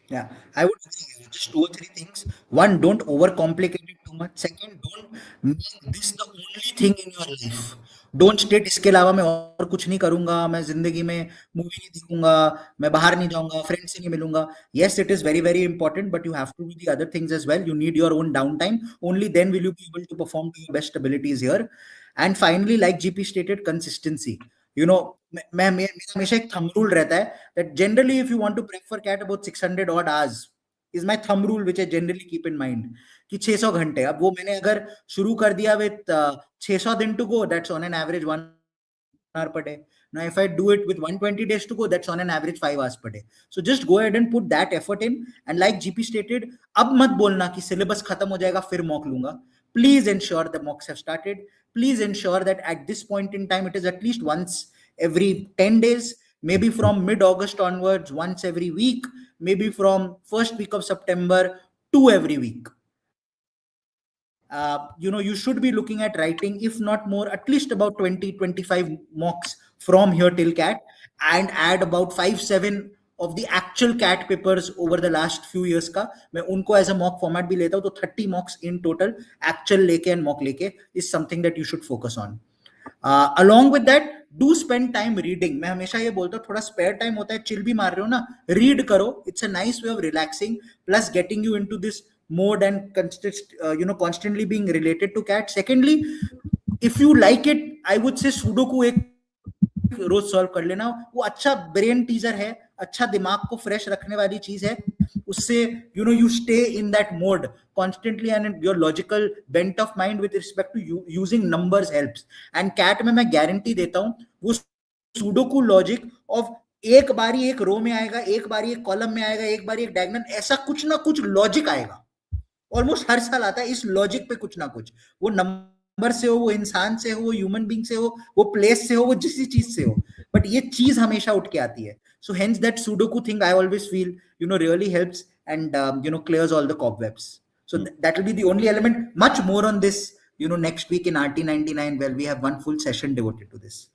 Yeah, I would say just 2 or 3 things. One, don't overcomplicate it too much. Second, don't make this the only thing in your life. Don't state इसके अलावा मैं और कुछ नहीं करूंगा, मैं जिंदगी में मूवी नहीं देखूंगा, मैं बाहर नहीं जाऊंगा, फ्रेंड्स से नहीं मिलूंगा. Yes, it is very, very important, but you have to do the other things as well. You need your own downtime. Only then will you be able to perform to your best abilities here. And finally, like GP stated, consistency. मैं हमेशा एक thumb rule रहता है that generally if you want to prep for CAT, about 600 odd hours is my thumb rule, which I generally keep in mind कि 600 घंटे. अब वो मैंने अगर शुरू कर दिया with 600 दिन to go, that's on an average 1 hour per day. Now, if I do it with 120 days to go, that's on an average 5 hours per day. So just go ahead and put that effort in. And like GP stated, ab mat bolna ki syllabus khatam ho jayega, fir mock lunga. Please ensure the mocks have started. Please ensure that at this point in time, it is at least once every 10 days, maybe from mid-August onwards, once every week, maybe from first week of September, 2 every week. You should be looking at writing, if not more, at least about 20-25 mocks from here till CAT, and add about 5-7 of the actual CAT papers over the last few years का मैं उनको as a mock format भी लेता हूँ, तो 30 mocks in total actual लेके and mock लेके is something that you should focus on. Along with that, do spend time reading. मैं हमेशा ये बोलता हूँ, थोड़ा spare time होता है, chill भी मार रहे हो ना, read करो. It's a nice way of relaxing, plus getting you into this mode and constantly being related to CAT. Secondly, if you like it, I would say Sudoku एक रोज solve कर लेना. वो अच्छा ब्रेन टीजर है, अच्छा दिमाग को फ्रेश रखने वाली चीज है. उससे you stay in that mode constantly, and your logical bent of mind with respect to using numbers helps. And CAT में मैं गारंटी देता हूँ, वो सुडोकू लॉजिक ऑफ एक बारी एक रो में आएगा, एक बारी एक कॉलम में आएगा, एक बारी एक डायगोनल, ऐसा कुछ ना कुछ लॉजिक आएगा. ऑलमोस्ट हर साल आता है इस लॉजिक पे कुछ ना कुछ. वो नंबर से हो, वो इंसान से हो, वो ह्यूमन बीइंग से हो, वो प्लेस से हो, वो जिस चीज से हो, बट ये चीज हमेशा उठ के आती है. So hence that Sudoku thing, I always feel, really helps and, clears all the cobwebs. So that will be the only element. Much more on this, next week in RT99, where we have one full session devoted to this.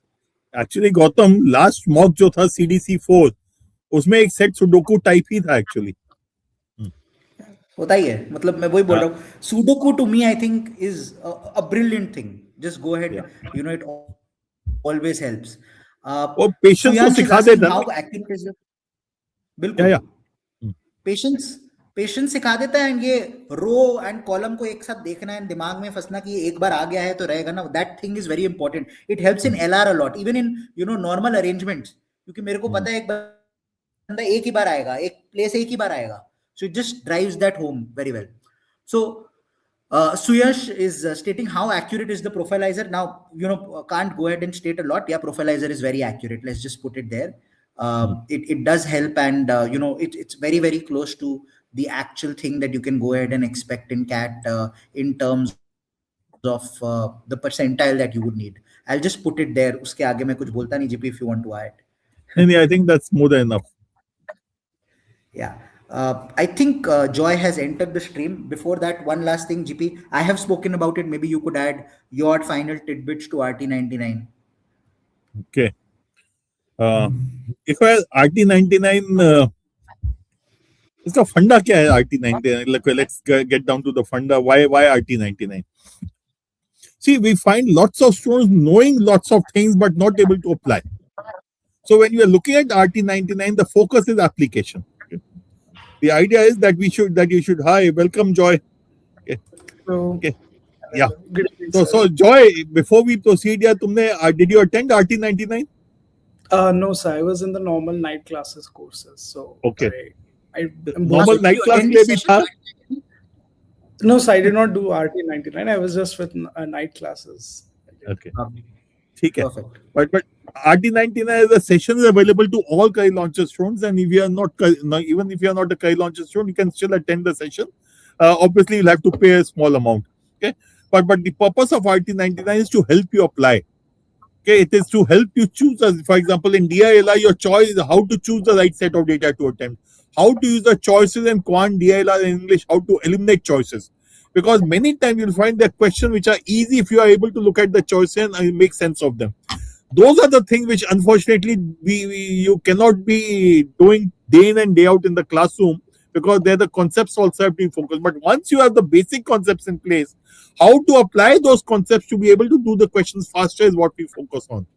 Actually, Gautam, last mock जो था CDC4, उसमें एक set sudoku type ही था actually. होता ही है, मतलब मैं वही बोल रहा हूँ. Sudoku to me, I think, is a brilliant thing. Just go ahead. It always helps. और पेशेंस तो सिखा देता है. बिल्कुल, पेशेंस सिखा देता है. एंड ये रो एंड कॉलम को एक साथ देखना है, दिमाग में फंसना कि एक बार आ गया है तो रहेगा ना. That thing is very important. It helps in LR a lot, even in normal arrangements, क्योंकि मेरे को पता है एक बंदा एक ही बार आएगा, एक प्लेस एक ही बार आएगा. So it just drives that home very well. So Suyash is stating how accurate is the profilizer. Now, can't go ahead and state a lot. Yeah, profilizer is very accurate. Let's just put it there. It does help, and it's very, very close to the actual thing that you can go ahead and expect in CAT in terms of the percentile that you would need. I'll just put it there. Uske aage main kuch bolta nahi, GP, if you want to add. And I think that's more than enough. Yeah. I think Joy has entered the stream. Before that, one last thing, GP. I have spoken about it. Maybe you could add your final tidbits to RT99. Okay. If I RT99, इसका फंडा क्या है RT99? Let's get down to the funda. Why RT99? See, we find lots of students knowing lots of things but not able to apply. So when you are looking at RT99, the focus is application. The idea is that you should. Hi, welcome, Joy. Okay. Yeah. So Joy, before we proceed, did you attend RT99? No, sir. I was in the normal night classes courses. So okay. Normal night class में भी था? No, sir. I did not do RT99. I was just with night classes. Okay. ठीक है. But RT99 is a session available to all career launcher students, and if you are not, even if you are not a career launcher student, you can still attend the session. Obviously, you'll have to pay a small amount. Okay, but the purpose of RT99 is to help you apply. Okay, it is to help you choose. For example, in DILR, your choice is how to choose the right set of data to attempt, how to use the choices in Quant, DILR, in English, how to eliminate choices. Because many times you'll find the questions which are easy if you are able to look at the choices and make sense of them. Those are the things which, unfortunately, you cannot be doing day in and day out in the classroom, because there the concepts also have to be focused. But once you have the basic concepts in place, how to apply those concepts to be able to do the questions faster is what we focus on.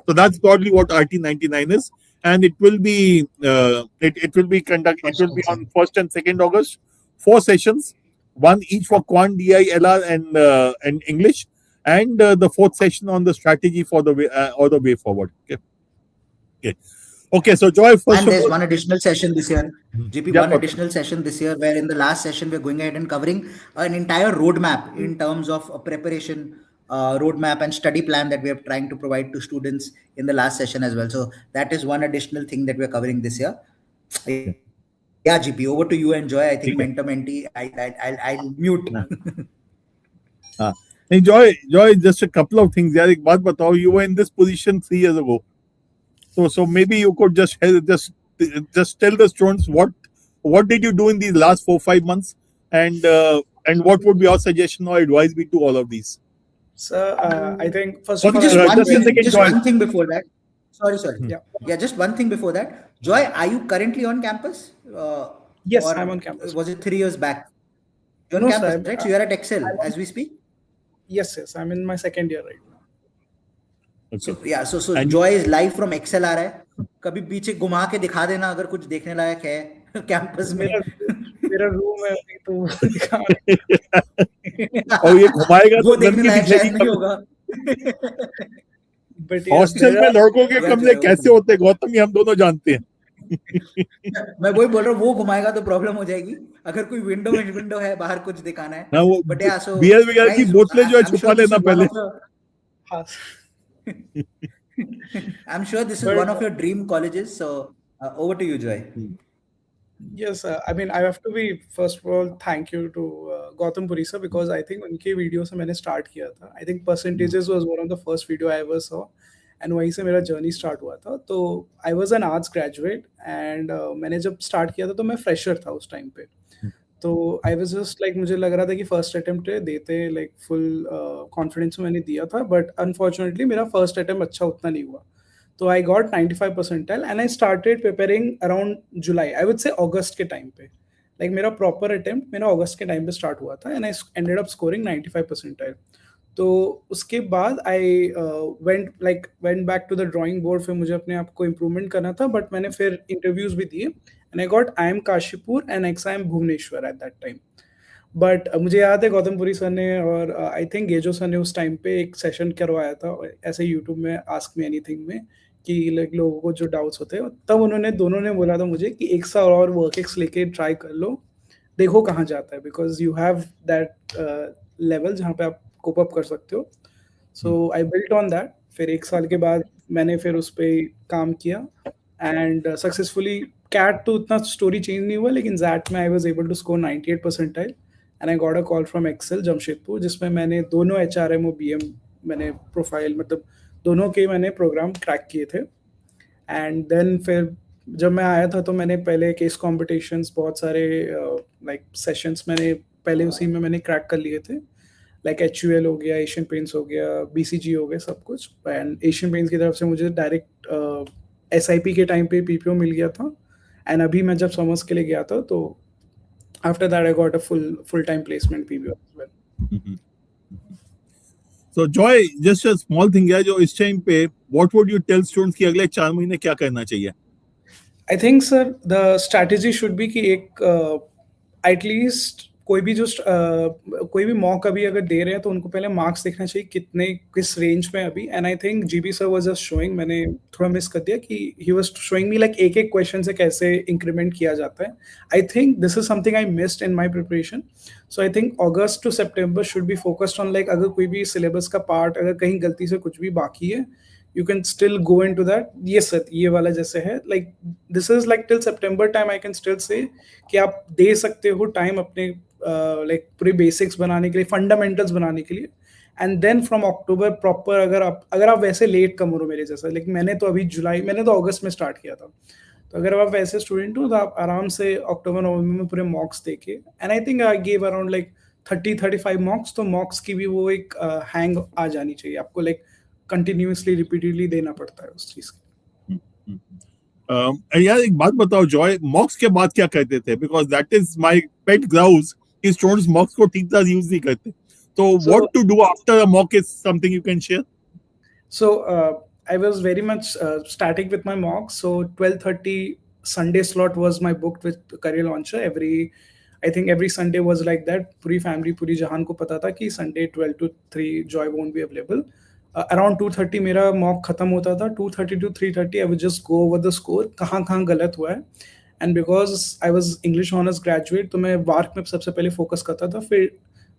So that's broadly what RT99 is, and it will be conducted. It will be on 1st and 2nd August, 4 sessions, one each for Quant, DI, LR, and English. And the 4th session on the strategy for the way forward. Okay. So Joy, first and there's one additional session this year, GP. One additional session this year, where in the last session we're going ahead and covering an entire roadmap in terms of preparation roadmap and study plan that we are trying to provide to students in the last session as well. So that is one additional thing that we are covering this year. Yeah, GP, over to you and Joy. I think mentor mentee. I'll mute. Joy, just a couple of things. यार एक बात बताओ, you were in this position 3 years ago. So maybe you could just tell the students what did you do in these last 4-5 months, and what would be your suggestion or advice be to all of these? So I think first Okay, of all, just one thing before that. Sorry. Yeah. Just one thing before that. Joy, are you currently on campus? Yes, or I'm on campus. Was it 3 years back? You're on No, campus, sir, right? So you're at Excel as we speak? Yes, I'm in my second year right now. Okay. So Joy is live from Excel आ रहा है. कभी पीछे घुमा के दिखा देना अगर कुछ देखने लायक है कैंपस में. मेरा रूम है अभी तो दिखा. और ये घुमाएगा वो तो देखने लायक शायद नहीं होगा. हॉस्टल में लड़कों के कमरे कैसे होते हैं गौतम, हम दोनों जानते हैं. मैं वही बोल रहा हूँ, वो घुमाएगा तो प्रॉब्लम हो जाएगी. अगर कोई विंडो है बाहर कुछ दिखाना है. ना वो बट सो बियर वगैरह की बोतलें जो है छुपा लेना पहले. I'm sure this is one of your dream colleges. So over to you, Joy. Yes, I mean, I have to be, first of all, thank you to Gautam Puri sir, because I think उनके video से मैंने start किया था. I think percentages was one of the first video I ever saw, and वहीं से मेरा journey start हुआ था. तो I was an arts graduate, and मैंने जब स्टार्ट किया था तो मैं फ्रेशर था उस टाइम पे. तो I was just like, मुझे लग रहा था कि फर्स्ट अटेम्प्ट देते लाइक फुल कॉन्फिडेंस में मैंने दिया था, बट अनफॉर्चुनेटली मेरा फर्स्ट अटेम्प्ट अच्छा उतना नहीं हुआ. So I got 95 percentile and I started preparing around July. I would say August के time पे. Like मेरा proper attempt मेरा August के time पे start हुआ था and I ended up scoring 95 percentile. तो उसके बाद I went back to the drawing board. फिर मुझे अपने आप को improvement करना था, but मैंने फिर interviews भी दिए and I got IIM Kashipur and XIM Bhubaneswar at that time. But मुझे याद है गौतम पुरी सर ने और आई थिंक गेजो सर ने उस टाइम पे एक सेशन करवाया था ऐसे यूट्यूब में आस्क मी एनीथिंग में कि लोगों को जो डाउट्स होते हैं, तब उन्होंने दोनों ने बोला था मुझे कि एक साल और वर्क एक्स लेके ट्राई कर लो, देखो कहाँ जाता है, because you have that level जहाँ पे आप कोप अप कर सकते हो. सो आई बिल्ट ऑन दैट. फिर एक साल के बाद मैंने फिर उस पर काम किया एंड सक्सेसफुली. कैट तो उतना स्टोरी चेंज नहीं हुआ, लेकिन जैट में I was able to score 98 percentile and I got a call from XLRI Jamshedpur, जिसमें मैंने दोनों HRM और BM मैंने प्रोफाइल मतलब दोनों के मैंने प्रोग्राम क्रैक किए थे. एंड देन फिर जब मैं आया था तो मैंने पहले केस कॉम्पिटिशन्स बहुत सारे लाइक सेशंस मैंने पहले उसी में मैंने क्रैक कर लिए थे. लाइक HUL हो गया, एशियन पेंट्स हो गया, BCG हो गया, सब कुछ. एंड एशियन पेंट्स की तरफ से मुझे डायरेक्ट SIP के टाइम पे PPO मिल गया था. एंड अभी मैं जब समर्स के लिए गया था तो after that I got a full-time placement PPO as well. So Joy, just a small thing है जो इस टाइम पे what would you tell students कि अगले 4 महीने क्या करना चाहिए? I think sir the strategy should be कि एक at least कोई भी मॉक अभी अगर दे रहे हैं तो उनको पहले मार्क्स देखना चाहिए कितने किस रेंज में अभी. And I think GB sir was just showing, मैंने थोड़ा मिस कर दिया कि he was showing me like एक क्वेश्चन से कैसे इंक्रीमेंट किया जाता है. I think this is something I missed in my preparation. So I think August to September should be focused on like अगर कोई भी सिलेबस का पार्ट अगर कहीं गलती से कुछ भी बाकी है, you can still go into that. Yes sir, ये वाला जैसे है like this is like till September time I can still say कि आप दे सकते हो टाइम अपने like पूरे बेसिक्स बनाने के लिए, फंडामेंटल्स बनाने के लिए. And then from October proper अगर आप वैसे लेट कम हो मेरे जैसा, लेकिन मैंने तो अभी मैंने तो अगस्त में स्टार्ट किया था, तो अगर आप वैसे स्टूडेंट हो तो आप आराम से अक्टूबर नवंबर में पूरे मॉक्स देके. And I think I gave around like 30-35 मॉक्स. तो मॉक्स की भी वो एक हैंग आ जानी चाहिए आपको, लाइक कंटिन्यूअसली रिपीटेडली देना पड़ता है उस चीज के. यार एक बात बताओ जॉय, मॉक्स के बाद क्या कहते थे? Because that is my pet grouse कि स्टूडेंट्स मॉक्स को ठीक तरह यूज नहीं करते. तो what to do after a mock is something you can share. So I was very much static with my mocks. So 12:30 Sunday slot was my booked with Career Launcher. I think every Sunday was like that. पूरी family, पूरी जहान को पता था कि Sunday 12 to 3 Joy won't be available. Around 2:30 मेरा mock खत्म होता था. 2:30 to 3:30 I would just go over the score, कहाँ गलत हुआ है. And because I was English Honours graduate, तो मैं वार्क में सबसे पहले फोकस करता था. फिर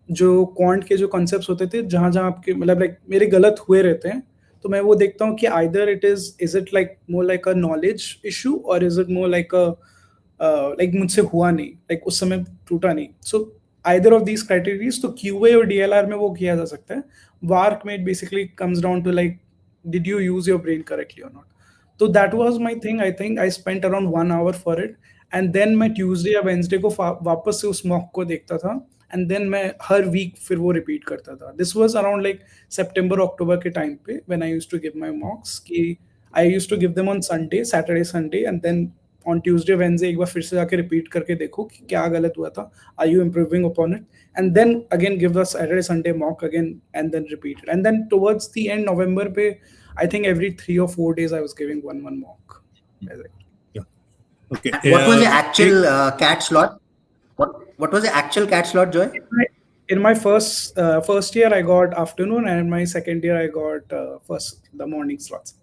जो क्वांट के जो कॉन्सेप्ट्स होते थे जहाँ जहाँ आपके मतलब लाइक मेरे गलत हुए रहते हैं, तो मैं वो देखता हूँ कि either is it like more like a knowledge issue और is it more like a like मुझसे हुआ नहीं, लाइक उस समय टूटा नहीं। So either of these criterias, तो क्यूए और डीएलआर में वो किया जा सकता है। वार्क में it basically comes down to like did you use your brain correctly और नॉट। तो that was my thing, I think I spent around 1 hour for इट। एंड देन मैं ट्यूसडे या वेंसडे को वापस से उस मॉक को देखता था, एंड देन मैं हर वीक फिर वो रिपीट करता था। दिस वाज अराउंड लाइक सितंबर अक्टूबर के टाइम पे when I used to give my mocks, कि I used to give them on Sunday, Saturday Sunday, and then on Tuesday Wednesday एक बार फिर से जाके रिपीट करके देखो कि क्या गलत हुआ था, are you improving upon it, and then again give the Saturday Sunday mock again, and then repeat it. And then towards the end November पे I think every 3 or 4 days I was giving one mock. Okay. What was the actual cat slot? What was the actual cat slot, Joy? In my first year I got afternoon, and in my second year I got the morning slots.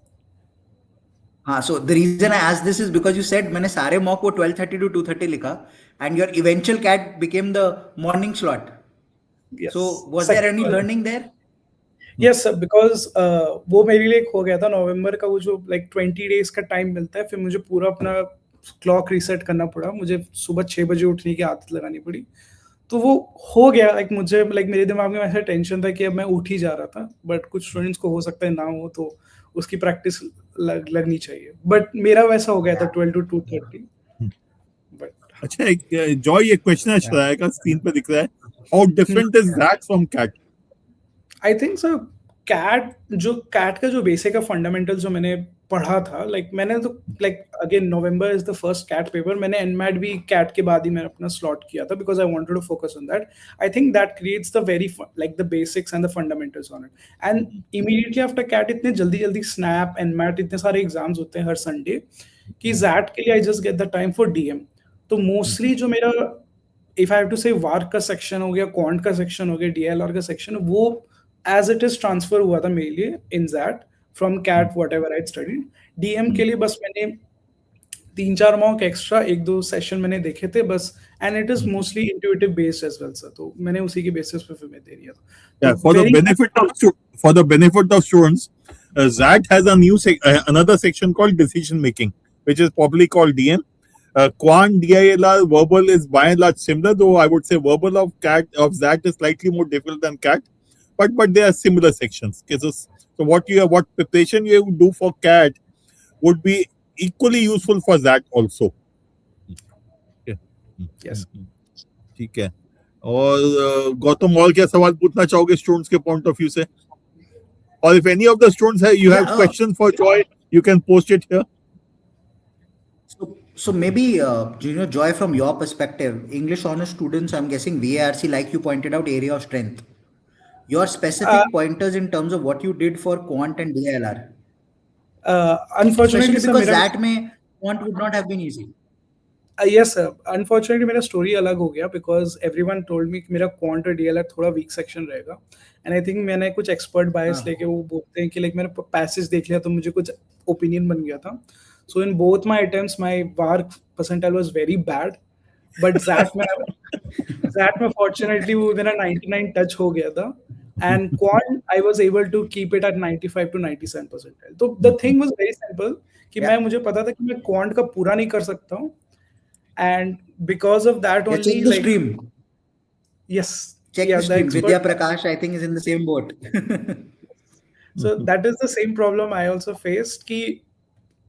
So the reason I asked this is because you said मैंने सारे mock को 12:30 to 2:30 लिखा, and your eventual cat became the morning slot. Yes. So was there any learning there? Yes, because वो मेरे लिए हो गया था नवंबर का, वो जो लाइक 20 days का टाइम मिलता है, फिर मुझे पूरा अपना क्लॉक रीसेट करना पड़ा, मुझे सुबह 6 बजे उठने की आदत लगानी पड़ी। तो वो हो गया, लाइक मुझे लाइक मेरे दिमाग में ऐसा टेंशन था कि अब मैं उठ ही जा रहा था, बट कुछ स्टूडेंट्स को हो सकता है ना हो, तो उसकी प्रैक्टिस लगनी चाहिए, बट मेरा वैसा हो गया था 12 to 2:30। बट अच्छा, एक जॉय एक क्वेश्चन आएगा, स्क्रीन पे दिख रहा है, how different is that from CAT? I think sir CAT का जो बेसिक है फंडामेंटल जो मैंने पढ़ा था, लाइक मैंने तो like again November is the first CAT paper, मैंने एनमैट भी कैट के बाद ही मैंने अपना स्लॉट किया था, because I wanted to focus on that. I think that creates the very like the basics and the fundamentals on it. And immediately after CAT इतने जल्दी जल्दी स्नैप एनमैट इतने सारे एग्जाम्स होते हैं हर संडे कि जैट के लिए I just get the time for DM. तो मोस्टली जो मेरा इफ आई हैव टू से वार्क का सेक्शन हो गया, क्वांट का सेक्शन हो गया, डीएलआर का सेक्शन, वो एज इट इज ट्रांसफर हुआ था मेरे लिए in that from CAT whatever I studied. DM के लिए बस मैंने 3-4 मॉक एक्स्ट्रा 1-2 सेशन मैंने देखे थे बस, and it is mostly intuitive based as well sir, तो मैंने उसी के बेसिस पे फिर मैं दे दिया था। For the benefit of students, ZAT has a new another section called decision making, which is popularly called DM. Quant, DILR, verbal is by and large similar, though I would say verbal of ZAT is slightly more difficult than CAT, but they are similar sections. Okay, so what preparation you do for CAT would be equally useful for ZAT also. Yes. ठीक है। और गौतम और क्या सवाल पूछना चाहोगे students के point of view से? और if any of the students have questions for Joy, you can post it here. So maybe Joy, from your perspective, English honors students, I'm guessing VARC, like you pointed out, area of strength. Your specific pointers in terms of what you did for quant and DLR. Unfortunately, especially because that may quant would not have been easy. Yes sir, unfortunately मेरा story अलग हो गया, because everyone told me कि मेरा quant और DLR थोड़ा week section रहेगा, and I think मैंने कुछ एक्सपर्ट बायस लेके, वो बोलते हैं कि लाइक मैंने पैसेज देख लिया तो मुझे कुछ ओपिनियन बन गया था। So in both my attempts my VARC percentile was very bad, but that में फॉर्चुनेटली वो मेरा 99 टच हो गया था, and quant I was able to keep it at 95 to 97 percentile. तो the thing was very simple कि मैं मुझे पता था कि मैं क्वांट का पूरा नहीं कर सकता हूँ, and because of that only check the stream. Yes, check the stream. Vidya Prakash I think is in the same boat. So that is the same problem I also faced कि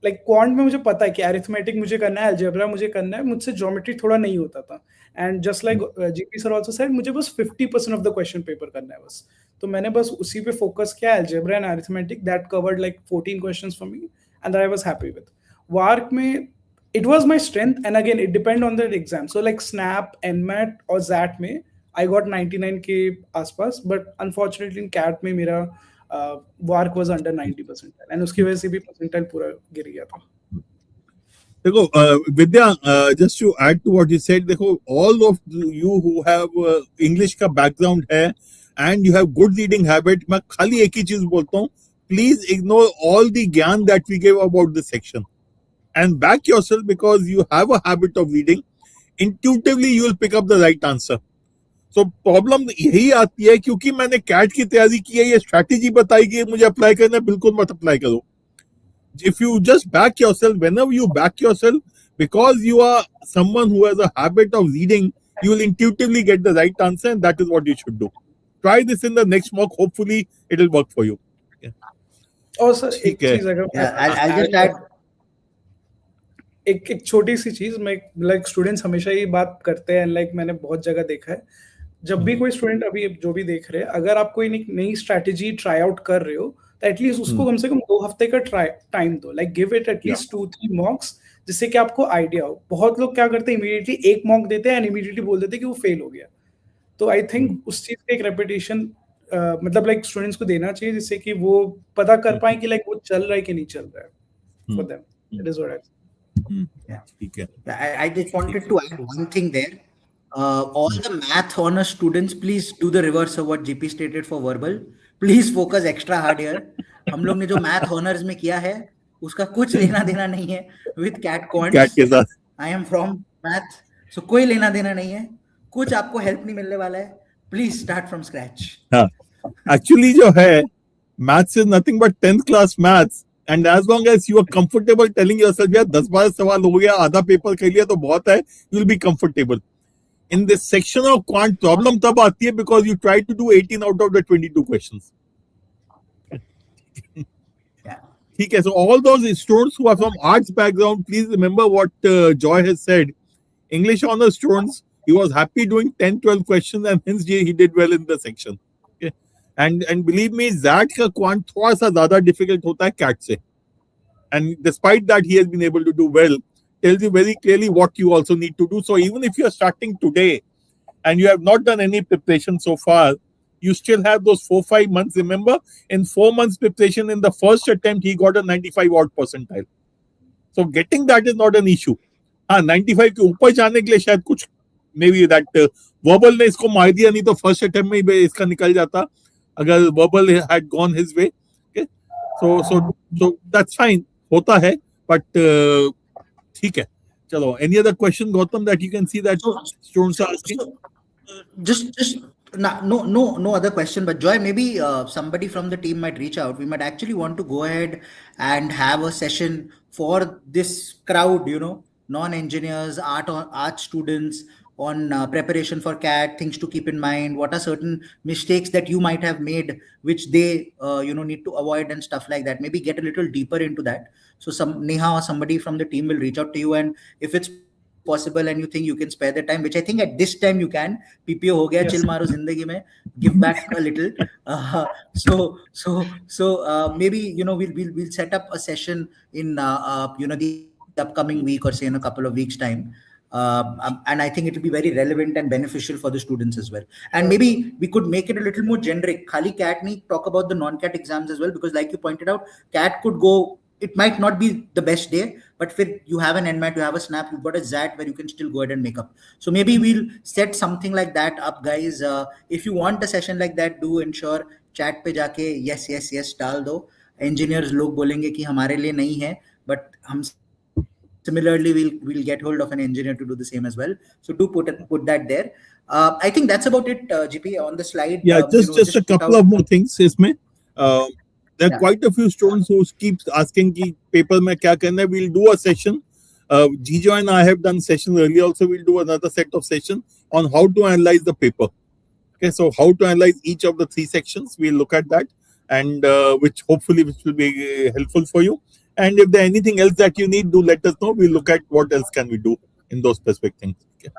like quant में मुझे पता है कि arithmetic मुझे करना है, algebra मुझे करना है, मुझसे geometry थोड़ा नहीं होता था, and just like GP sir also said, मुझे बस 50% of the question paper करना है बस, तो मैंने बस उसी पे focus किया, algebra and arithmetic, that covered like 14 questions for me and I was happy with. Vark में it was my strength, and again it depend on the exam, so like snap, nmat or zat mein I got 99 के आसपास, but unfortunately in cat में मेरा work was under 90%, and उसकी वजह से भी percentile पूरा गिर गया था। देखो विद्या, just to add to what you said, देखो all of you who have English का background है and you have good reading habit, मैं खाली एक ही चीज बोलता हूँ, please ignore all the ज्ञान that we gave about this section and back yourself, because you have a habit of reading. Intuitively you will pick up the right answer. So problem यही आती है क्योंकि मैंने कैट की तैयारी की है, ये स्ट्रैटेजी बताई कि मुझे अप्लाई करना है, बिल्कुल मत अप्लाई करो. If you just back yourself, whenever you back yourself, because you are someone who has a habit of reading, you will intuitively get the right answer, and that is what you should do. Try this in the next mock. Hopefully, it will work for you. Yeah. और sir एक ठीक है. चीज अगर मैं I'll just add add. एक छोटी सी चीज, मैं लाइक स्टूडेंट्स हमेशा ये बात करते हैं, लाइक मैंने बहुत जगह देखा है, जब भी कोई स्टूडेंट अभी जो भी देख रहे हैं, अगर आप कोई नई स्ट्रैटेजी ट्राई आउट कर रहे हो तो एटलीस्ट उसको कम से कम 2 हफ्ते का टाइम दो, लाइक गिव इट एटलीस्ट 2-3 मॉक्स, जिससे कि आपको आइडिया हो. बहुत लोग क्या करते हैं, इमीडिएटली एक मॉक देते हैं एंड इमीडिएटली बोल देते हैं कि वो फेल हो गया. तो आई थिंक उस चीज का एक रेपिटेशन मतलब लाइक स्टूडेंट्स को देना चाहिए, जिससे कि वो पता कर पाए कि लाइक वो चल रहा है कि नहीं चल रहा है for them. It is what I. ठीक है. I just wanted to add one thing there. All the math honor students, please do the reverse of what GP stated for verbal. Please focus extra hard here. हम लोग ने जो math honors में किया है उसका कुछ लेना देना नहीं है with cat quants. कैट के साथ. I am from math, so कोई लेना देना नहीं है, कुछ आपको help नहीं मिलने वाला है. Please start from scratch. हाँ, एक्चुअली जो है, maths is nothing but 10th class maths, and as long as you are comfortable telling yourself यार 10-12 सवाल हो गया, आधा पेपर कर लिया तो बहुत है, you will be comfortable. In this section of quant problem तब आती है because you try to do 18 out of the 22 questions. ठीक है. So all those students who are from arts background, please remember what Joy has said. English honor students, he was happy doing 10-12 questions and hence he did well in the section. Okay. And believe me, that का quant थोड़ा सा ज़्यादा difficult होता है CAT से. And despite that, he has been able to do well. Tells you very clearly what you also need to do. So even if you are starting today and you have not done any preparation so far, you still have those 4-5 months. Remember, in 4 months preparation, in the first attempt, he got a 95 odd percentile. So getting that is not an issue. हाँ, 95 के ऊपर जाने के लिए शायद कुछ may be that verbal ने इसको मार दिया, नहीं तो फर्स्ट अटेम्प्ट में ही इसका निकल जाता अगर verbal had gone his way. So that's fine, होता है, बट ठीक है. चलो, any other question Gautam that you can see that students are asking? Just no other question, but Joy, maybe somebody from the team might reach out. We might actually want to go ahead and have a session for this crowd, non-engineers, art students, on preparation for CAT, things to keep in mind, what are certain mistakes that you might have made which they need to avoid and stuff like that. Maybe get a little deeper into that. So Neha or somebody from the team will reach out to you, and if it's possible and you think you can spare the time, which I think at this time you can. PPO ho gaya, chill maro zindagi mein, give back a little. So maybe we'll set up a session in the upcoming week, or say in a couple of weeks time. And I think it will be very relevant and beneficial for the students as well. And maybe we could make it a little more generic. Khali CAT nahi, talk about the non-CAT exams as well, because like you pointed out, CAT could go, it might not be the best day, but if you have an NMAT, you have a SNAP, you've got a ZAT where you can still go ahead and make up. So maybe we'll set something like that up, guys. If you want a session like that, do ensure chat pe jaake yes डाल दो. Engineers लोग बोलेंगे कि हमारे लिए नहीं है, but हम similarly we'll get hold of an engineer to do the same as well. So do put that there. I think that's about it. GP, on the slide, yeah, just a couple of more things isme. There are quite a few students who keep asking ki paper mein kya karna hai. We'll do a session. Jijo and I have done sessions earlier. Also, we'll do another set of sessions on how to analyze the paper. Okay, so how to analyze each of the 3 sections. We'll look at that, and which will be helpful for you. And if there's anything else that you need, do let us know. We'll look at what else can we do in those specific things. Okay.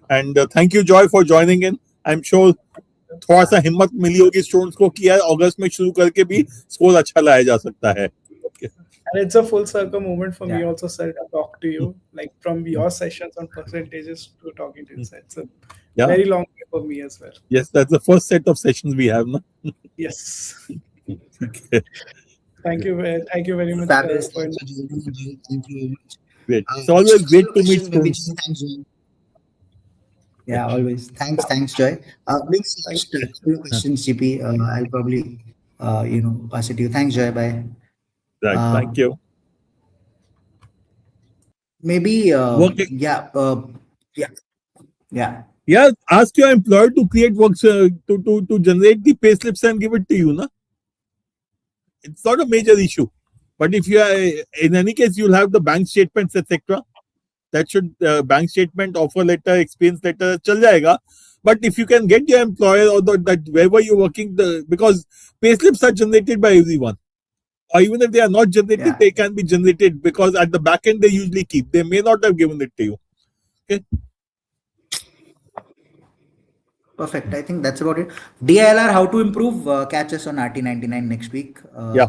And thank you, Joy, for joining in. I'm sure थोड़ा सा हिम्मत मिली होगी students को कि यार अगस्त में शुरू करके भी स्कोर अच्छा लाया जा सकता है. And it's a full circle moment for me also, sir, to talk to you, like from your sessions on percentages to talking to you. It's a very long way for me as well. Yes, that's the first set of sessions we have, no? Yes. Okay. Thank you very much. Thank you. Great. It's always great to meet students. Yeah, always. Thanks, Joy. Next questions, GP. I'll probably, pass it to you. Thanks, Joy. Bye. Right. Thank you. Maybe, yeah. Yeah, ask your employer to create works to generate the pay slips and give it to you. Na? It's not a major issue. But if you are, in any case, you'll have the bank statements, etc. That should bank statement, offer letter, experience letter, chal jayega. But if you can get your employer or that wherever you're working, because pay slips are generated by everyone. Or even if they are not generated, they can be generated because at the back end they usually keep. They may not have given it to you. Okay. Perfect. I think that's about it. DILR, how to improve? Catch us on RT99 next week. Yeah.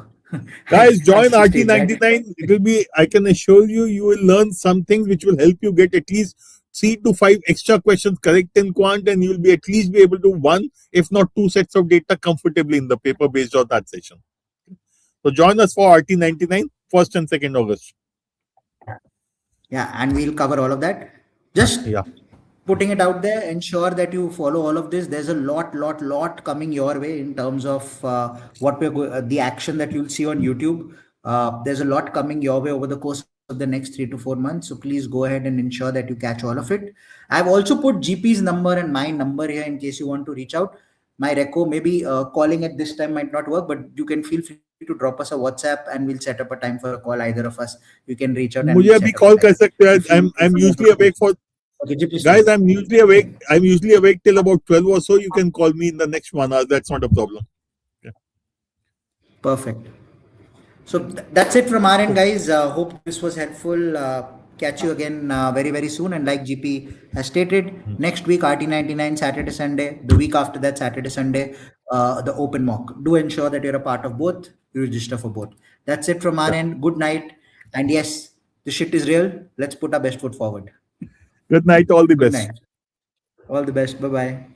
Guys, join RT99. It will be, I can assure you, you will learn some things which will help you get at least 3 to 5 extra questions correct in quant, and you will be at least be able to 1, if not 2 sets of data comfortably in the paper based on that session. So join us for RT99, 1st and 2nd August. Yeah, and we'll cover all of that. Just putting it out there, ensure that you follow all of this. There's a lot coming your way in terms of what we're the action that you'll see on YouTube. There's a lot coming your way over the course of the next 3 to 4 months. So please go ahead and ensure that you catch all of it. I've also put GP's number and my number here in case you want to reach out. My reco, maybe calling at this time might not work, but you can feel free to drop us a WhatsApp and we'll set up a time for a call. Either of us, you can reach out. मुझे अभी call कर सकते हैं. I'm usually awake for. Okay, guys, I'm usually awake till about 12 or so. You can call me in the next 1 hour. That's not a problem. Okay. Perfect. So that's it from our end, guys. Hope this was helpful. Catch you again very soon. And like GP has stated, next week RT99 Saturday Sunday. The week after that Saturday Sunday, the open mock. Do ensure that you're a part of both. You register for both. That's it from our end. Good night. And yes, the shit is real. Let's put our best foot forward. Good night. All the best. Good night. All the best. Bye-bye.